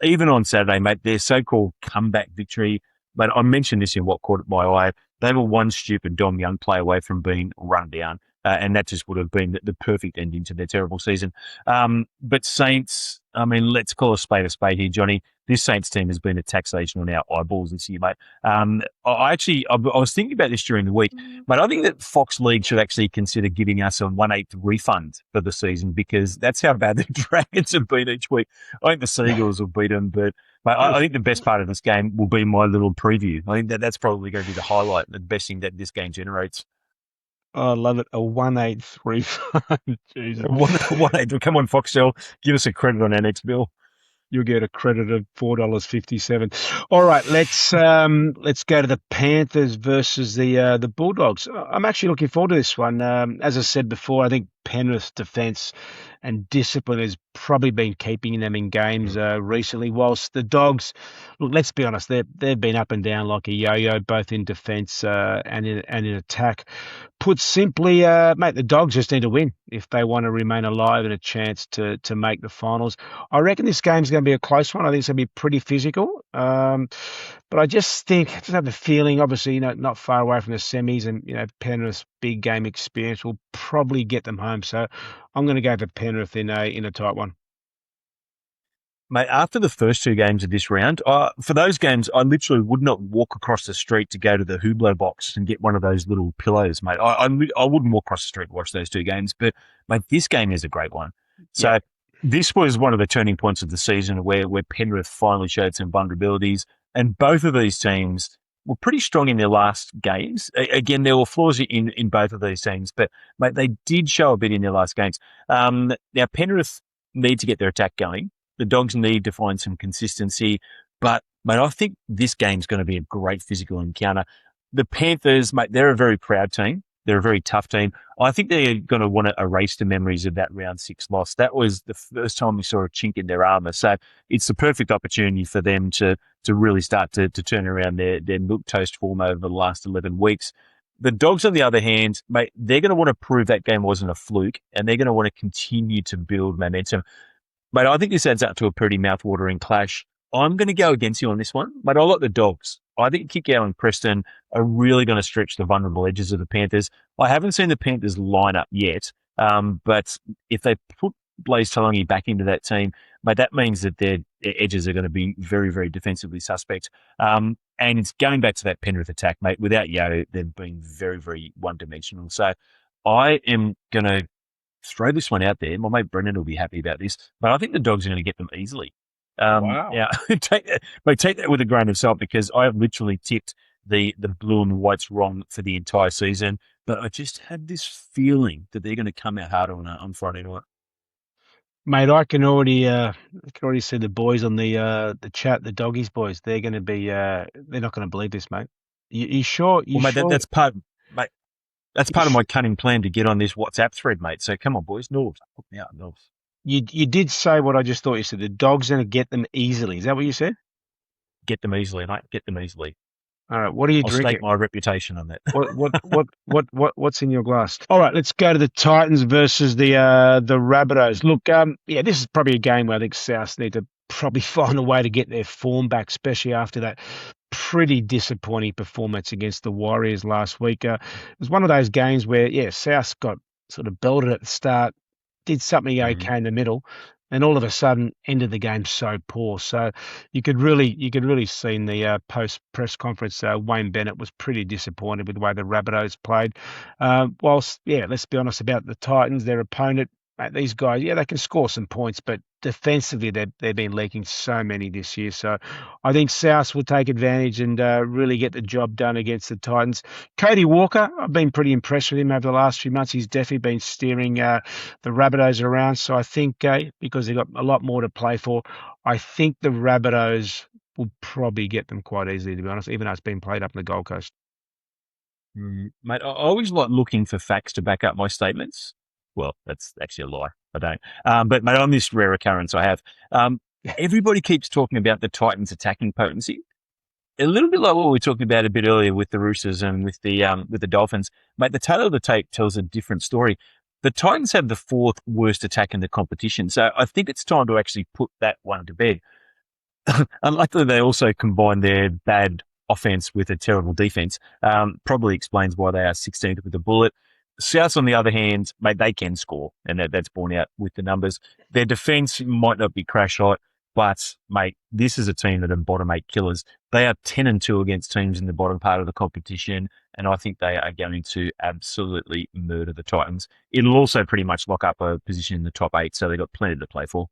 Even on Saturday, mate, their so-called comeback victory, but I mentioned this in What Caught My Eye, they were one stupid Dom Young play away from being run down, and that just would have been the perfect ending to their terrible season. But Saints, let's call a spade here, Johnny. This Saints team has been a taxation on our eyeballs this year, mate. I was thinking about this during the week, but I think that Fox League should actually consider giving us a 1/8 refund for the season because that's how bad the Dragons have been each week. I think the Seagulls will beat them, but mate, I think the best part of this game will be my little preview. I think that's probably going to be the highlight, the best thing that this game generates. Oh, I love it. A 1/8 refund. Jesus. 1/8. Come on, Foxtel, give us a credit on our next bill. You'll get a credit of $4.57. All right, let's go to the Panthers versus the Bulldogs. I'm actually looking forward to this one. As I said before, I think Penrith's defence and discipline has probably been keeping them in games recently. Whilst the Dogs, look, let's be honest, they've been up and down like a yo-yo, both in defence and in attack. Put simply, mate, the Dogs just need to win if they want to remain alive and a chance to make the finals. I reckon this game's going to be a close one. I think it's going to be pretty physical. But I just have a feeling, obviously, not far away from the semis, and Penrith's big game experience will probably get them home. So I'm going to go for Penrith in a tight one. Mate, after the first two games of this round, for those games, I literally would not walk across the street to go to the Hublot box and get one of those little pillows, mate. I wouldn't walk across the street to watch those two games, but, mate, this game is a great one. So this was one of the turning points of the season where Penrith finally showed some vulnerabilities, and both of these teams were pretty strong in their last games. Again, there were flaws in both of these teams, but, mate, they did show a bit in their last games. Now, Penrith need to get their attack going. The Dogs need to find some consistency, but, mate, I think this game's going to be a great physical encounter. The Panthers, mate, they're a very proud team. They're a very tough team. I think they're going to want to erase the memories of that round 6 loss. That was the first time we saw a chink in their armour. So it's the perfect opportunity for them to really start to turn around their milquetoast form over the last 11 weeks. The Dogs, on the other hand, mate, they're going to want to prove that game wasn't a fluke, and they're going to want to continue to build momentum. But I think this adds up to a pretty mouth-watering clash. I'm going to go against you on this one, but I like the Dogs. I think Kikau and Preston are really going to stretch the vulnerable edges of the Panthers. I haven't seen the Panthers line up yet, but if they put Blaise Talongi back into that team, mate, that means that their edges are going to be very, very defensively suspect. And it's going back to that Penrith attack, mate. Without Yeo, they've been very, very one-dimensional. So I am going to throw this one out there. My mate Brendan will be happy about this, but I think the Dogs are going to get them easily. Wow. Now, take that with a grain of salt because I have literally tipped the blue and whites wrong for the entire season, but I just had this feeling that they're going to come out hard on Friday night. Mate, I can already see the boys on the chat, the doggies boys. They're going to be, they're not going to believe this, mate. You sure? You Well, mate, sure? mate, that's You, part of sh- my cunning plan to get on this WhatsApp thread, mate. So come on, boys, North, hook me up, North. you did say what I just thought you said. The Dogs going to get them easily. Is that what you said? Get them easily, mate. Get them easily. All right. What are you I'll drinking? stake my reputation on that. What's in your glass? All right, let's go to the Titans versus the Rabbitohs. Look, yeah, this is probably a game where I think South need to probably find a way to get their form back, especially after that pretty disappointing performance against the Warriors last week. It was one of those games where, yeah, South got sort of belted at the start, did something Mhm. okay in the middle, and all of a sudden ended the game so poor. So you could really see in the post press conference, Wayne Bennett was pretty disappointed with the way the Rabbitohs played. Whilst, yeah, let's be honest about the Titans, their opponent. Mate, these guys, yeah, they can score some points, but defensively they've been leaking so many this year. So I think South will take advantage and really get the job done against the Titans. Cody Walker, I've been pretty impressed with him over the last few months. He's definitely been steering the Rabbitohs around. So I think because they've got a lot more to play for, I think the Rabbitohs will probably get them quite easily, to be honest, even though it's been played up in the Gold Coast. Mate, I always like looking for facts to back up my statements. Well, that's actually a lie. I don't. But mate, on this rare occurrence, I have. Everybody keeps talking about the Titans' attacking potency. A little bit like what we were talking about a bit earlier with the Roosters and with the Dolphins. Mate, the tail of the tape tells a different story. The Titans have the fourth worst attack in the competition, so I think it's time to actually put that one to bed. Unluckily, they also combine their bad offense with a terrible defense. Probably explains why they are 16th with a bullet. South, on the other hand, mate, they can score, and that's borne out with the numbers. Their defense might not be crash hot, but mate, this is a team that are bottom eight killers. They are 10-2 against teams in the bottom part of the competition, and I think they are going to absolutely murder the Titans. It'll also pretty much lock up a position in the top eight, so they've got plenty to play for.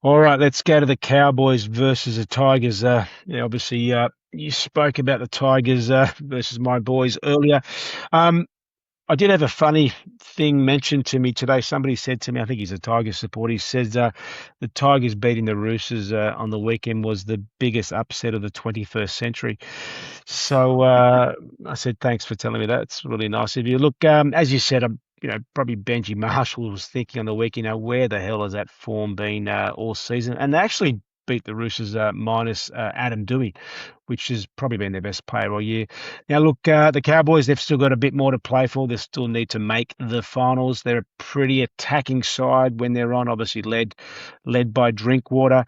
All right, let's go to the Cowboys versus the Tigers. Yeah, obviously, you spoke about the Tigers versus my boys earlier. Um, I did have a funny thing mentioned to me today. Somebody said to me, I think he's a Tigers supporter. He says the Tigers beating the Roosters on the weekend was the biggest upset of the 21st century. So I said, thanks for telling me that. It's really nice of you. Look, as you said, probably Benji Marshall was thinking on the week, where the hell has that form been all season? And they actually beat the Roosters minus Adam Dewey, which has probably been their best player all year. Now, look, the Cowboys, they've still got a bit more to play for. They still need to make the finals. They're a pretty attacking side when they're on, obviously led by Drinkwater.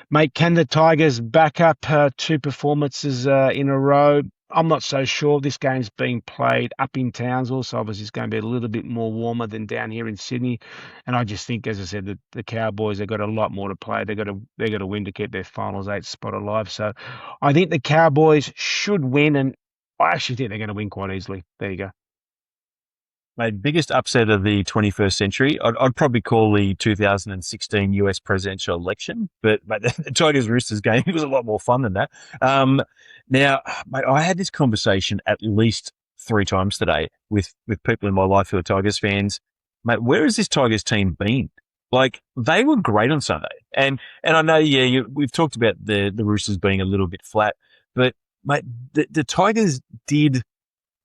Mate, can the Tigers back up two performances in a row? I'm not so sure. This game's being played up in Townsville, so obviously it's going to be a little bit more warmer than down here in Sydney. And I just think, as I said, the Cowboys, they've got a lot more to play. They've got to win to keep their finals eight spot alive. So I think the Cowboys should win, and I actually think they're going to win quite easily. There you go. Mate, biggest upset of the 21st century, I'd probably call the 2016 US presidential election, but mate, the Tigers Roosters game was a lot more fun than that. Now, mate, I had this conversation at least 3 times today with people in my life who are Tigers fans. Mate, where has this Tigers team been? Like, they were great on Sunday. And I know, yeah, we've talked about the Roosters being a little bit flat, but mate, the Tigers did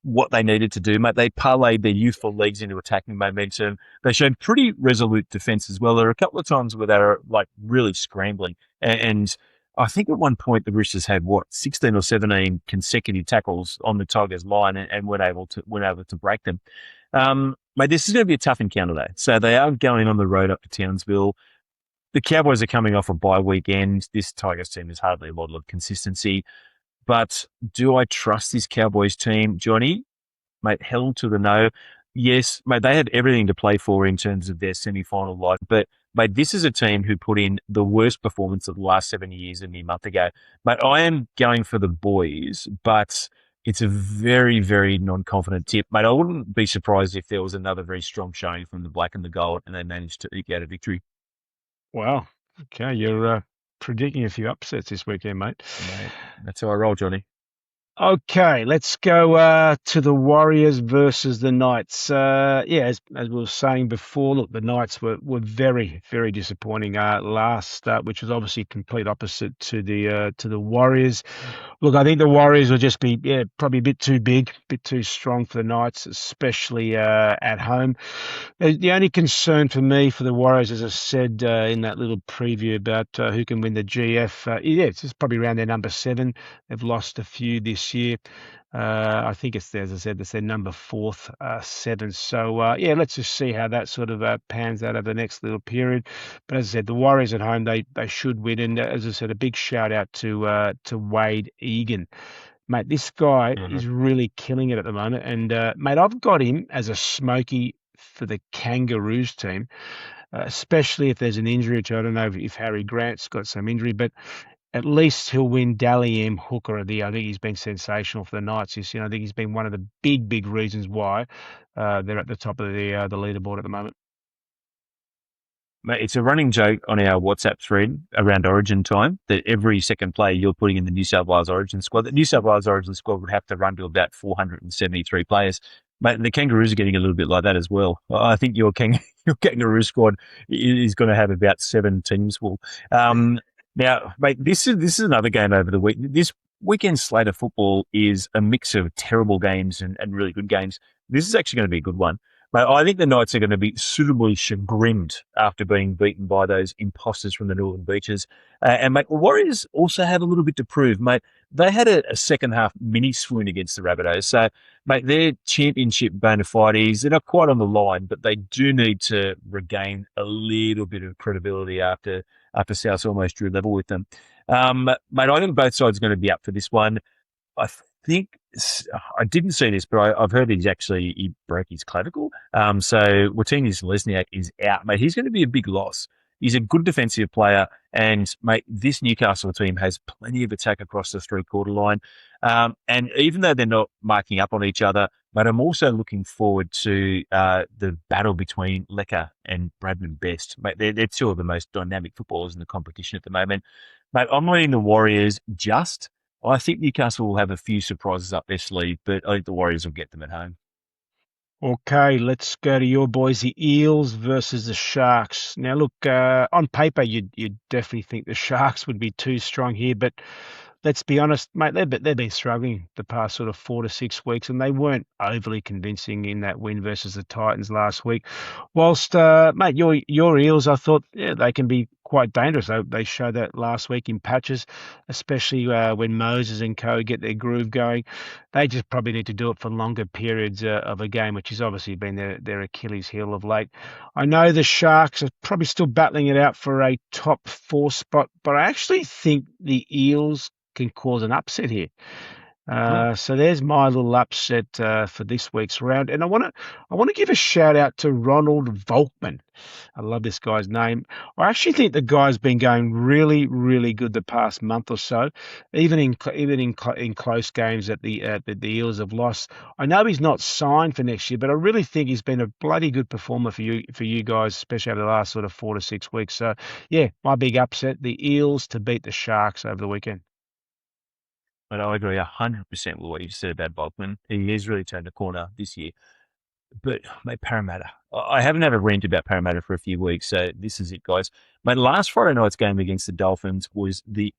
what they needed to do, mate. They parlayed their youthful legs into attacking momentum. They showed pretty resolute defense as well. There were a couple of times where they were like really scrambling. And I think at one point the Roosters had 16 or 17 consecutive tackles on the Tigers line and weren't able to break them. Mate, this is going to be a tough encounter though. So they are going on the road up to Townsville. The Cowboys are coming off a bye weekend. This Tigers team is hardly a model of consistency. But do I trust this Cowboys team, Johnny? Mate, hell to the no. Yes, mate, they had everything to play for in terms of their semi-final life. But, mate, this is a team who put in the worst performance of the last 7 years a mere month ago. Mate, I am going for the boys, but, It's a very, very non-confident tip, mate. I wouldn't be surprised if there was another very strong showing from the black and the gold and they managed to eke out a victory. Wow. Okay, you're predicting a few upsets this weekend, mate. Mate, that's how I roll, Johnny. Okay, let's go to the Warriors versus the Knights. As we were saying before, look, the Knights were very, very disappointing last, which was obviously complete opposite to the Warriors. Look, I think the Warriors will just be probably a bit too big, a bit too strong for the Knights, especially at home. The only concern for me for the Warriors, as I said in that little preview about who can win the GF, it's just probably around their number 7. They've lost a few this year. I think it's, as I said, it's their number 4th 7. So, let's just see how that sort of pans out over the next little period. But as I said, the Warriors at home, they should win. And as I said, a big shout out to Wade Egan. Mate, this guy is really killing it at the moment. And, mate, I've got him as a smoky for the Kangaroos team, especially if there's an injury, which I don't know if Harry Grant's got some injury, but at least he'll win Dally M Hooker of the year. I think he's been sensational for the Knights this year. I think he's been one of the big reasons why they're at the top of the leaderboard at the moment. Mate, it's a running joke on our WhatsApp thread around Origin time that every second player you're putting in the New South Wales Origin squad, the New South Wales Origin squad would have to run to about 473 players. Mate, the Kangaroos are getting a little bit like that as well. I think your Kangaroo squad is going to have about 7 teams full. Now, mate, this is another game over the week. This weekend slate of football is a mix of terrible games and really good games. This is actually going to be a good one. Mate, I think the Knights are going to be suitably chagrined after being beaten by those imposters from the Northern Beaches. And, mate, the Warriors also have a little bit to prove, mate. They had a second half mini swoon against the Rabbitohs. So, mate, they're championship bona fides. They're not quite on the line, but they do need to regain a little bit of credibility after South almost drew level with them. Mate, I think both sides are going to be up for this one. I think I didn't see this, but I've heard he broke his clavicle. So Martinez Lesniak is out, mate. He's going to be a big loss. He's a good defensive player, and mate, this Newcastle team has plenty of attack across the 3/4 line. And even though they're not marking up on each other, but I'm also looking forward to the battle between Lecker and Bradman Best. Mate, they're 2 of the most dynamic footballers in the competition at the moment. Mate, I'm leading the Warriors just. I think Newcastle will have a few surprises up their sleeve, but I think the Warriors will get them at home. Okay, let's go to your boys, the Eels versus the Sharks. Now, look, on paper, you'd definitely think the Sharks would be too strong here, but let's be honest, mate, they've been struggling the past sort of 4 to 6 weeks, and they weren't overly convincing in that win versus the Titans last week. Whilst, mate, your Eels, I thought, they can be quite dangerous. They showed that last week in patches, especially when Moses and co get their groove going. They just probably need to do it for longer periods of a game, which has obviously been their Achilles heel of late. I know the Sharks are probably still battling it out for a top 4 spot, but I actually think the Eels can cause an upset here. So there's my little upset for this week's round, and I want to give a shout out to Ronald Volkman. I love this guy's name. I actually think the guy's been going really, really good the past month or so, even in close games that the Eels have lost. I know he's not signed for next year, but I really think he's been a bloody good performer for you guys, especially over the last sort of 4 to 6 weeks. So yeah, my big upset: the Eels to beat the Sharks over the weekend. But I agree 100% with what you said about Boltman. He has really turned the corner this year. But, mate, Parramatta. I haven't had a rant about Parramatta for a few weeks, so this is it, guys. My last Friday night's game against the Dolphins was the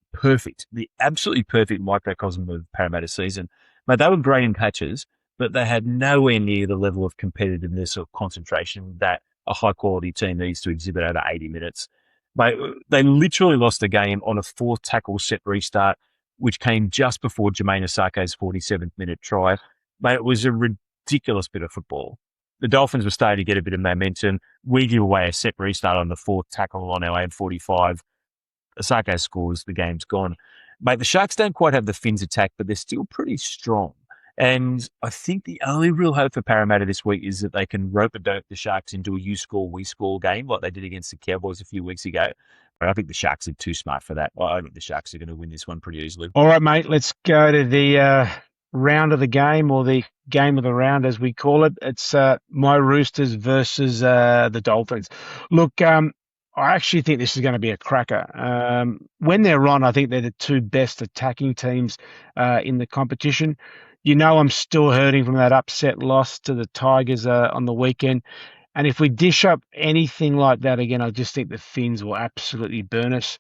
absolutely perfect microcosm of Parramatta's season. Mate, they were great in patches, but they had nowhere near the level of competitiveness or concentration that a high-quality team needs to exhibit over 80 minutes. Mate, they literally lost the game on a 4th tackle set restart, which came just before Jermaine Osake's 47th minute try. Mate, it was a ridiculous bit of football. The Dolphins were starting to get a bit of momentum. We give away a set restart on the 4th tackle on our 45. Osake scores, the game's gone. Mate, the Sharks don't quite have the Finns attack, but they're still pretty strong. And I think the only real hope for Parramatta this week is that they can rope-a-dope the Sharks into a you score, we score game like they did against the Cowboys a few weeks ago. But I think the Sharks are too smart for that. I think the Sharks are going to win this one pretty easily. All right, mate, let's go to the round of the game, or the game of the round, as we call it. It's my Roosters versus the Dolphins. Look, I actually think this is going to be a cracker. When they're on, I think they're the two best attacking teams in the competition. You know, I'm still hurting from that upset loss to the Tigers on the weekend. And if we dish up anything like that again, I just think the Finns will absolutely burn us.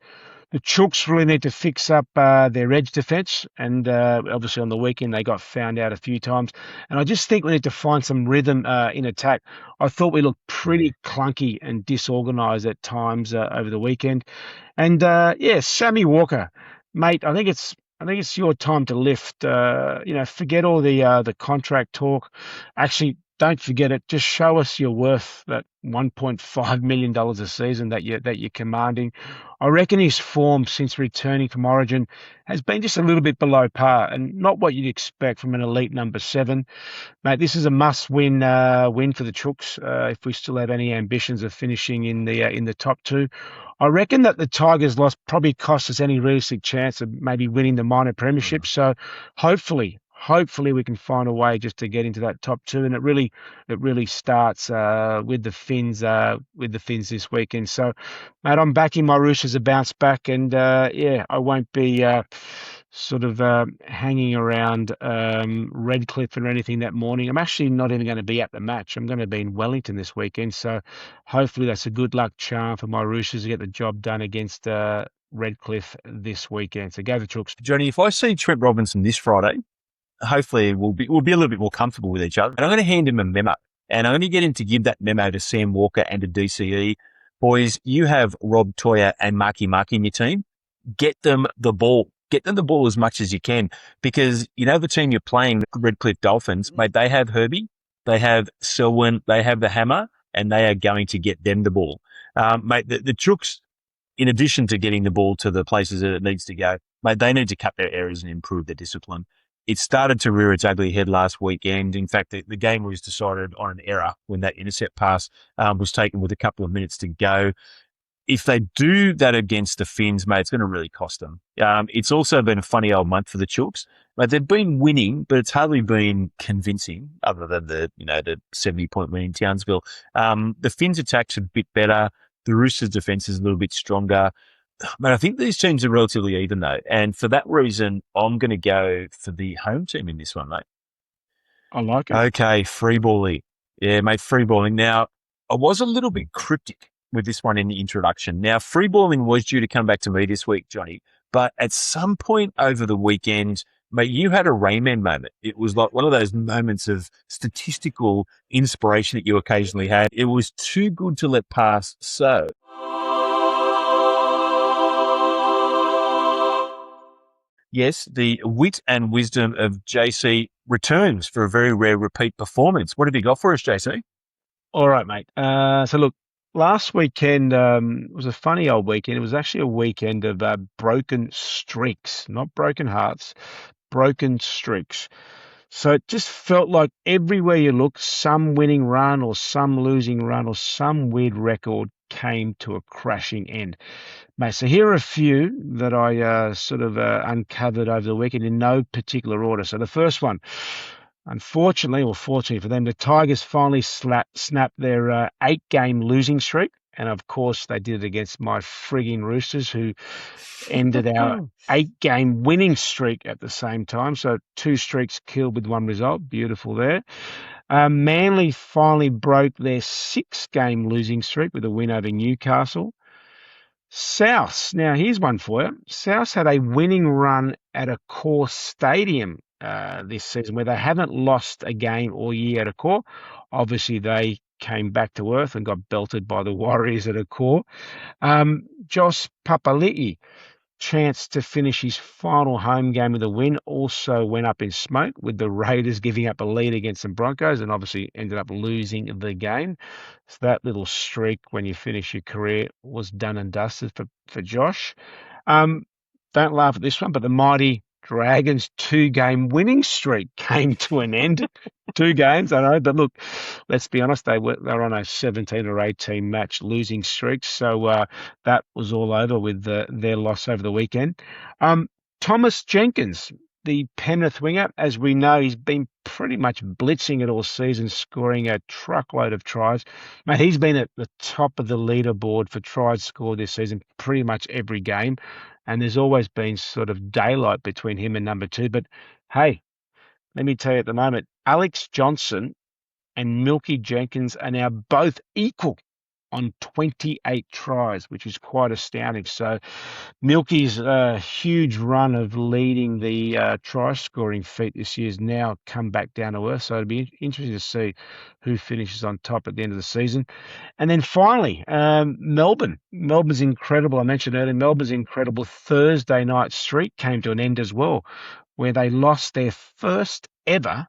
The Chooks really need to fix up their edge defence, and obviously on the weekend they got found out a few times. And I just think we need to find some rhythm in attack. I thought we looked pretty clunky and disorganised at times over the weekend. And yeah, Sammy Walker, mate, I think it's your time to lift. Forget all the contract talk. Actually, don't forget it. Just show us your worth, that $1.5 million a season that you're commanding. I reckon his form since returning from Origin has been just a little bit below par, and not what you'd expect from an elite number 7. Mate, this is a must-win win for the Chooks if we still have any ambitions of finishing in the top 2. I reckon that the Tigers loss probably cost us any realistic chance of maybe winning the minor premiership. So hopefully we can find a way just to get into that top 2. And it really starts with the Finns this weekend. So, mate, I'm backing my Roosters to bounce back, and I won't be hanging around Redcliffe or anything that morning. I'm actually not even going to be at the match. I'm going to be in Wellington this weekend, so hopefully that's a good luck charm for my Roosters to get the job done against Redcliffe this weekend. So go the Chooks. Johnny, if I see Trent Robinson this Friday, hopefully we'll be a little bit more comfortable with each other. And I'm going to hand him a memo, and I'm going to get him to give that memo to Sam Walker and to DCE. Boys, you have Rob Toya and Marky Mark in your team. Get them the ball. Get them the ball as much as you can, because you know the team you're playing, the Redcliffe Dolphins, mate, they have Herbie, they have Selwyn, they have the Hammer, and they are going to get them the ball. Mate, the Chooks, in addition to getting the ball to the places that it needs to go, mate, they need to cut their errors and improve their discipline. It started to rear its ugly head last weekend. In fact, the game was decided on an error when that intercept pass was taken with a couple of minutes to go. If they do that against the Finns, mate, it's going to really cost them. It's also been a funny old month for the Chooks. Mate, they've been winning, but it's hardly been convincing, other than the 70-point win in Townsville. The Finns' attack's a bit better. The Roosters' defence is a little bit stronger. But I think these teams are relatively even, though. And for that reason, I'm going to go for the home team in this one, mate. I like it. Okay, free balling. Yeah, mate, free balling. Now, I was a little bit cryptic with this one in the introduction. Now, free balling was due to come back to me this week, Johnny, but at some point over the weekend, mate, you had a Rayman moment. It was like one of those moments of statistical inspiration that you occasionally had. It was too good to let pass. So yes, the wit and wisdom of JC returns for a very rare repeat performance. What have you got for us, JC? All right, mate. So look, last weekend was a funny old weekend. It was actually a weekend of broken streaks, not broken hearts, broken streaks. So it just felt like everywhere you look, some winning run or some losing run or some weird record came to a crashing end. Mate, so here are a few that I uncovered over the weekend in no particular order. So the first one, unfortunately, or fortunately for them, the Tigers finally snapped their 8-game losing streak. And of course, they did it against my frigging Roosters, who ended our 8-game winning streak at the same time. So 2 streaks killed with 1 result. Beautiful there. Manly finally broke their 6-game losing streak with a win over Newcastle. South, now here's one for you. South had a winning run at a core stadium this season, where they haven't lost a game all year at a core. Obviously, they came back to earth and got belted by the Warriors at a core. Josh Papali'i, chance to finish his final home game with a win, also went up in smoke, with the Raiders giving up a lead against the Broncos and obviously ended up losing the game. So that little streak when you finish your career was done and dusted for Josh. Don't laugh at this one, but the mighty Dragons' 2-game winning streak came to an end. 2 games, I know, but look, let's be honest, they're on a 17 or 18 match losing streak, so that was all over with their loss over the weekend. Thomas Jenkins, the Penrith winger. As we know, he's been pretty much blitzing it all season, scoring a truckload of tries. Mate, he's been at the top of the leaderboard for tries scored this season pretty much every game. And there's always been sort of daylight between him and number two. But hey, let me tell you at the moment, Alex Johnson and Milky Jenkins are now both equal on 28 tries, which is quite astounding. So Milky's huge run of leading the try scoring feat this year has now come back down to earth. So it'll be interesting to see who finishes on top at the end of the season. And then finally, Melbourne. Melbourne's incredible. I mentioned earlier, Melbourne's incredible Thursday night streak came to an end as well, where they lost their first ever,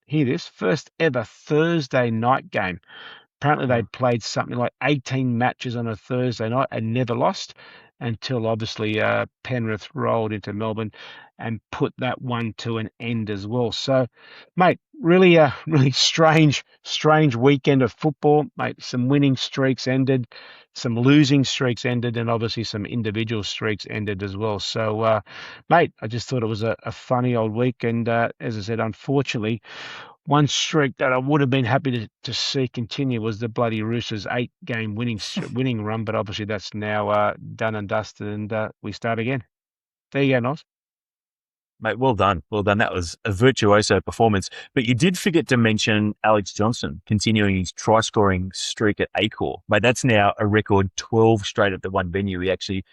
hear this, first ever Thursday night game. Apparently, they'd played something like 18 matches on a Thursday night and never lost until obviously Penrith rolled into Melbourne and put that one to an end as well. So, mate, really strange weekend of football, mate. Some winning streaks ended, some losing streaks ended, and obviously some individual streaks ended as well. So, mate, I just thought it was a funny old week. And as I said, unfortunately, one streak that I would have been happy to see continue was the bloody Roosters 8-game winning run, but obviously that's now done and dusted, and we start again. There you go, Nos. Mate, well done. Well done. That was a virtuoso performance. But you did forget to mention Alex Johnson continuing his try-scoring streak at Acor. Mate, that's now a record 12 straight at the one venue. He actually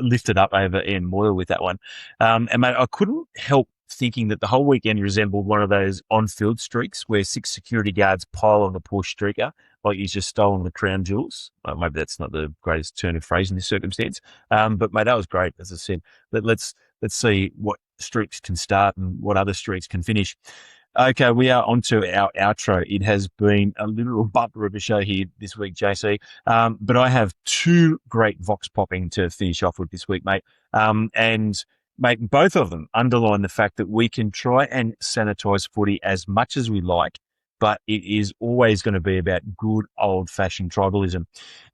lifted up over Ian Moyle with that one. And, mate, I couldn't help thinking that the whole weekend resembled one of those on-field streaks where 6 security guards pile on the poor streaker like he's just stolen the crown jewels. Well, maybe that's not the greatest turn of phrase in this circumstance. But, mate, that was great, as I said. Let's see what streaks can start and what other streaks can finish. Okay, we are on to our outro. It has been a literal bumper of a show here this week, JC. But I have 2 great vox popping to finish off with this week, mate. And mate, both of them underline the fact that we can try and sanitise footy as much as we like, but it is always going to be about good old-fashioned tribalism.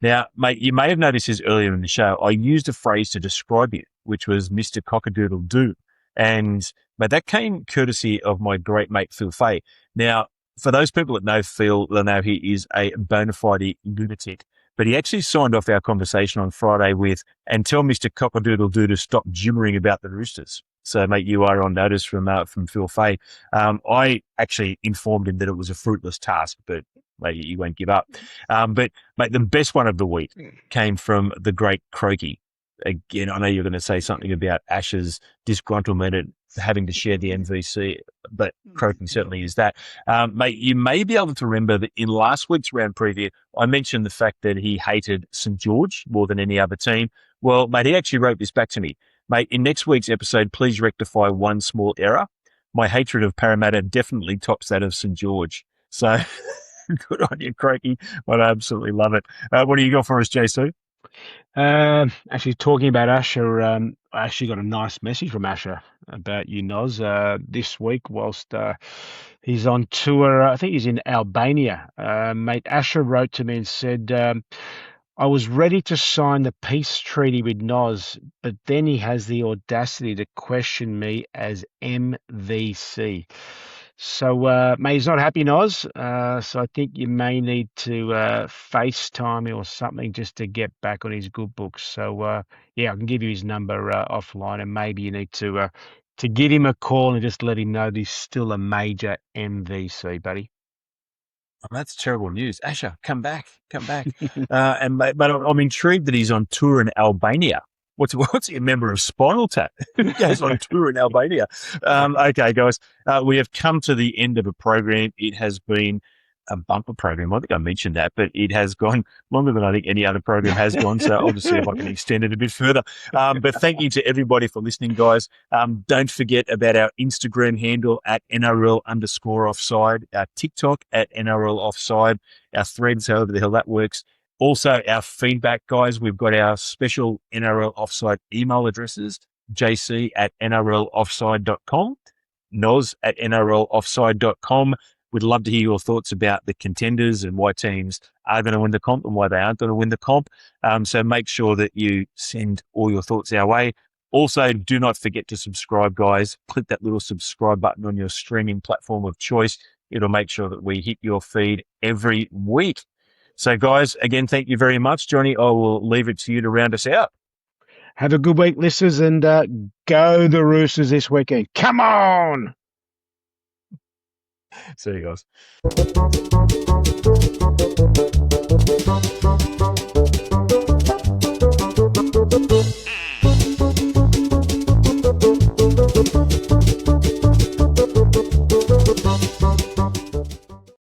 Now, mate, you may have noticed this earlier in the show. I used a phrase to describe you, which was Mr. Cockadoodle-Doo. And, mate, that came courtesy of my great mate, Phil Fay. Now, for those people that know Phil, they'll know he is a bona fide lunatic. But he actually signed off our conversation on Friday with, and tell Mr. Cockadoodle-Doo to stop gibbering about the Roosters. So, mate, you are on notice from Phil Fay. I actually informed him that it was a fruitless task, but mate, you won't give up. But, mate, the best one of the week came from the great Croaky. Again, I know you're going to say something about Ash's disgruntlement at having to share the MVC, but Croaky certainly is that. Mate, you may be able to remember that in last week's round preview, I mentioned the fact that he hated St. George more than any other team. Well, mate, he actually wrote this back to me. Mate, in next week's episode, please rectify one small error. My hatred of Parramatta definitely tops that of St. George. So good on you, Croaky. I absolutely love it. What do you got for us, JC? Actually, talking about Asher, I actually got a nice message from Asher about you, Noz, this week whilst he's on tour. I think he's in Albania. Mate, Asher wrote to me and said, I was ready to sign the peace treaty with Noz, but then he has the audacity to question me as MVC. So, mate, he's not happy, Noz. So I think you may need to FaceTime me or something just to get back on his good books. So, yeah, I can give you his number offline, and maybe you need to give him a call and just let him know that he's still a major MVC, buddy. Oh, that's terrible news. Asher, come back. And mate, but I'm intrigued that he's on tour in Albania. What's he, a member of Spinal Tap? He goes on tour in Albania. Okay, guys, we have come to the end of a program. It has been a bumper program. I think I mentioned that, but it has gone longer than I think any other program has gone. So I'll just see if I can extend it a bit further. But thank you to everybody for listening, guys. Don't forget about our Instagram handle at NRL_offside, our TikTok at NRLoffside, our threads, however the hell that works. Also, our feedback, guys. We've got our special NRL Offside email addresses, jc@nrloffside.com, noz@nrloffside.com. We'd love to hear your thoughts about the contenders and why teams are going to win the comp and why they aren't going to win the comp. So make sure that you send all your thoughts our way. Also, do not forget to subscribe, guys. Click that little subscribe button on your streaming platform of choice. It'll make sure that we hit your feed every week. So, guys, again, thank you very much. Johnny, I will leave it to you to round us out. Have a good week, listeners, and go the Roosters this weekend. Come on! See you guys.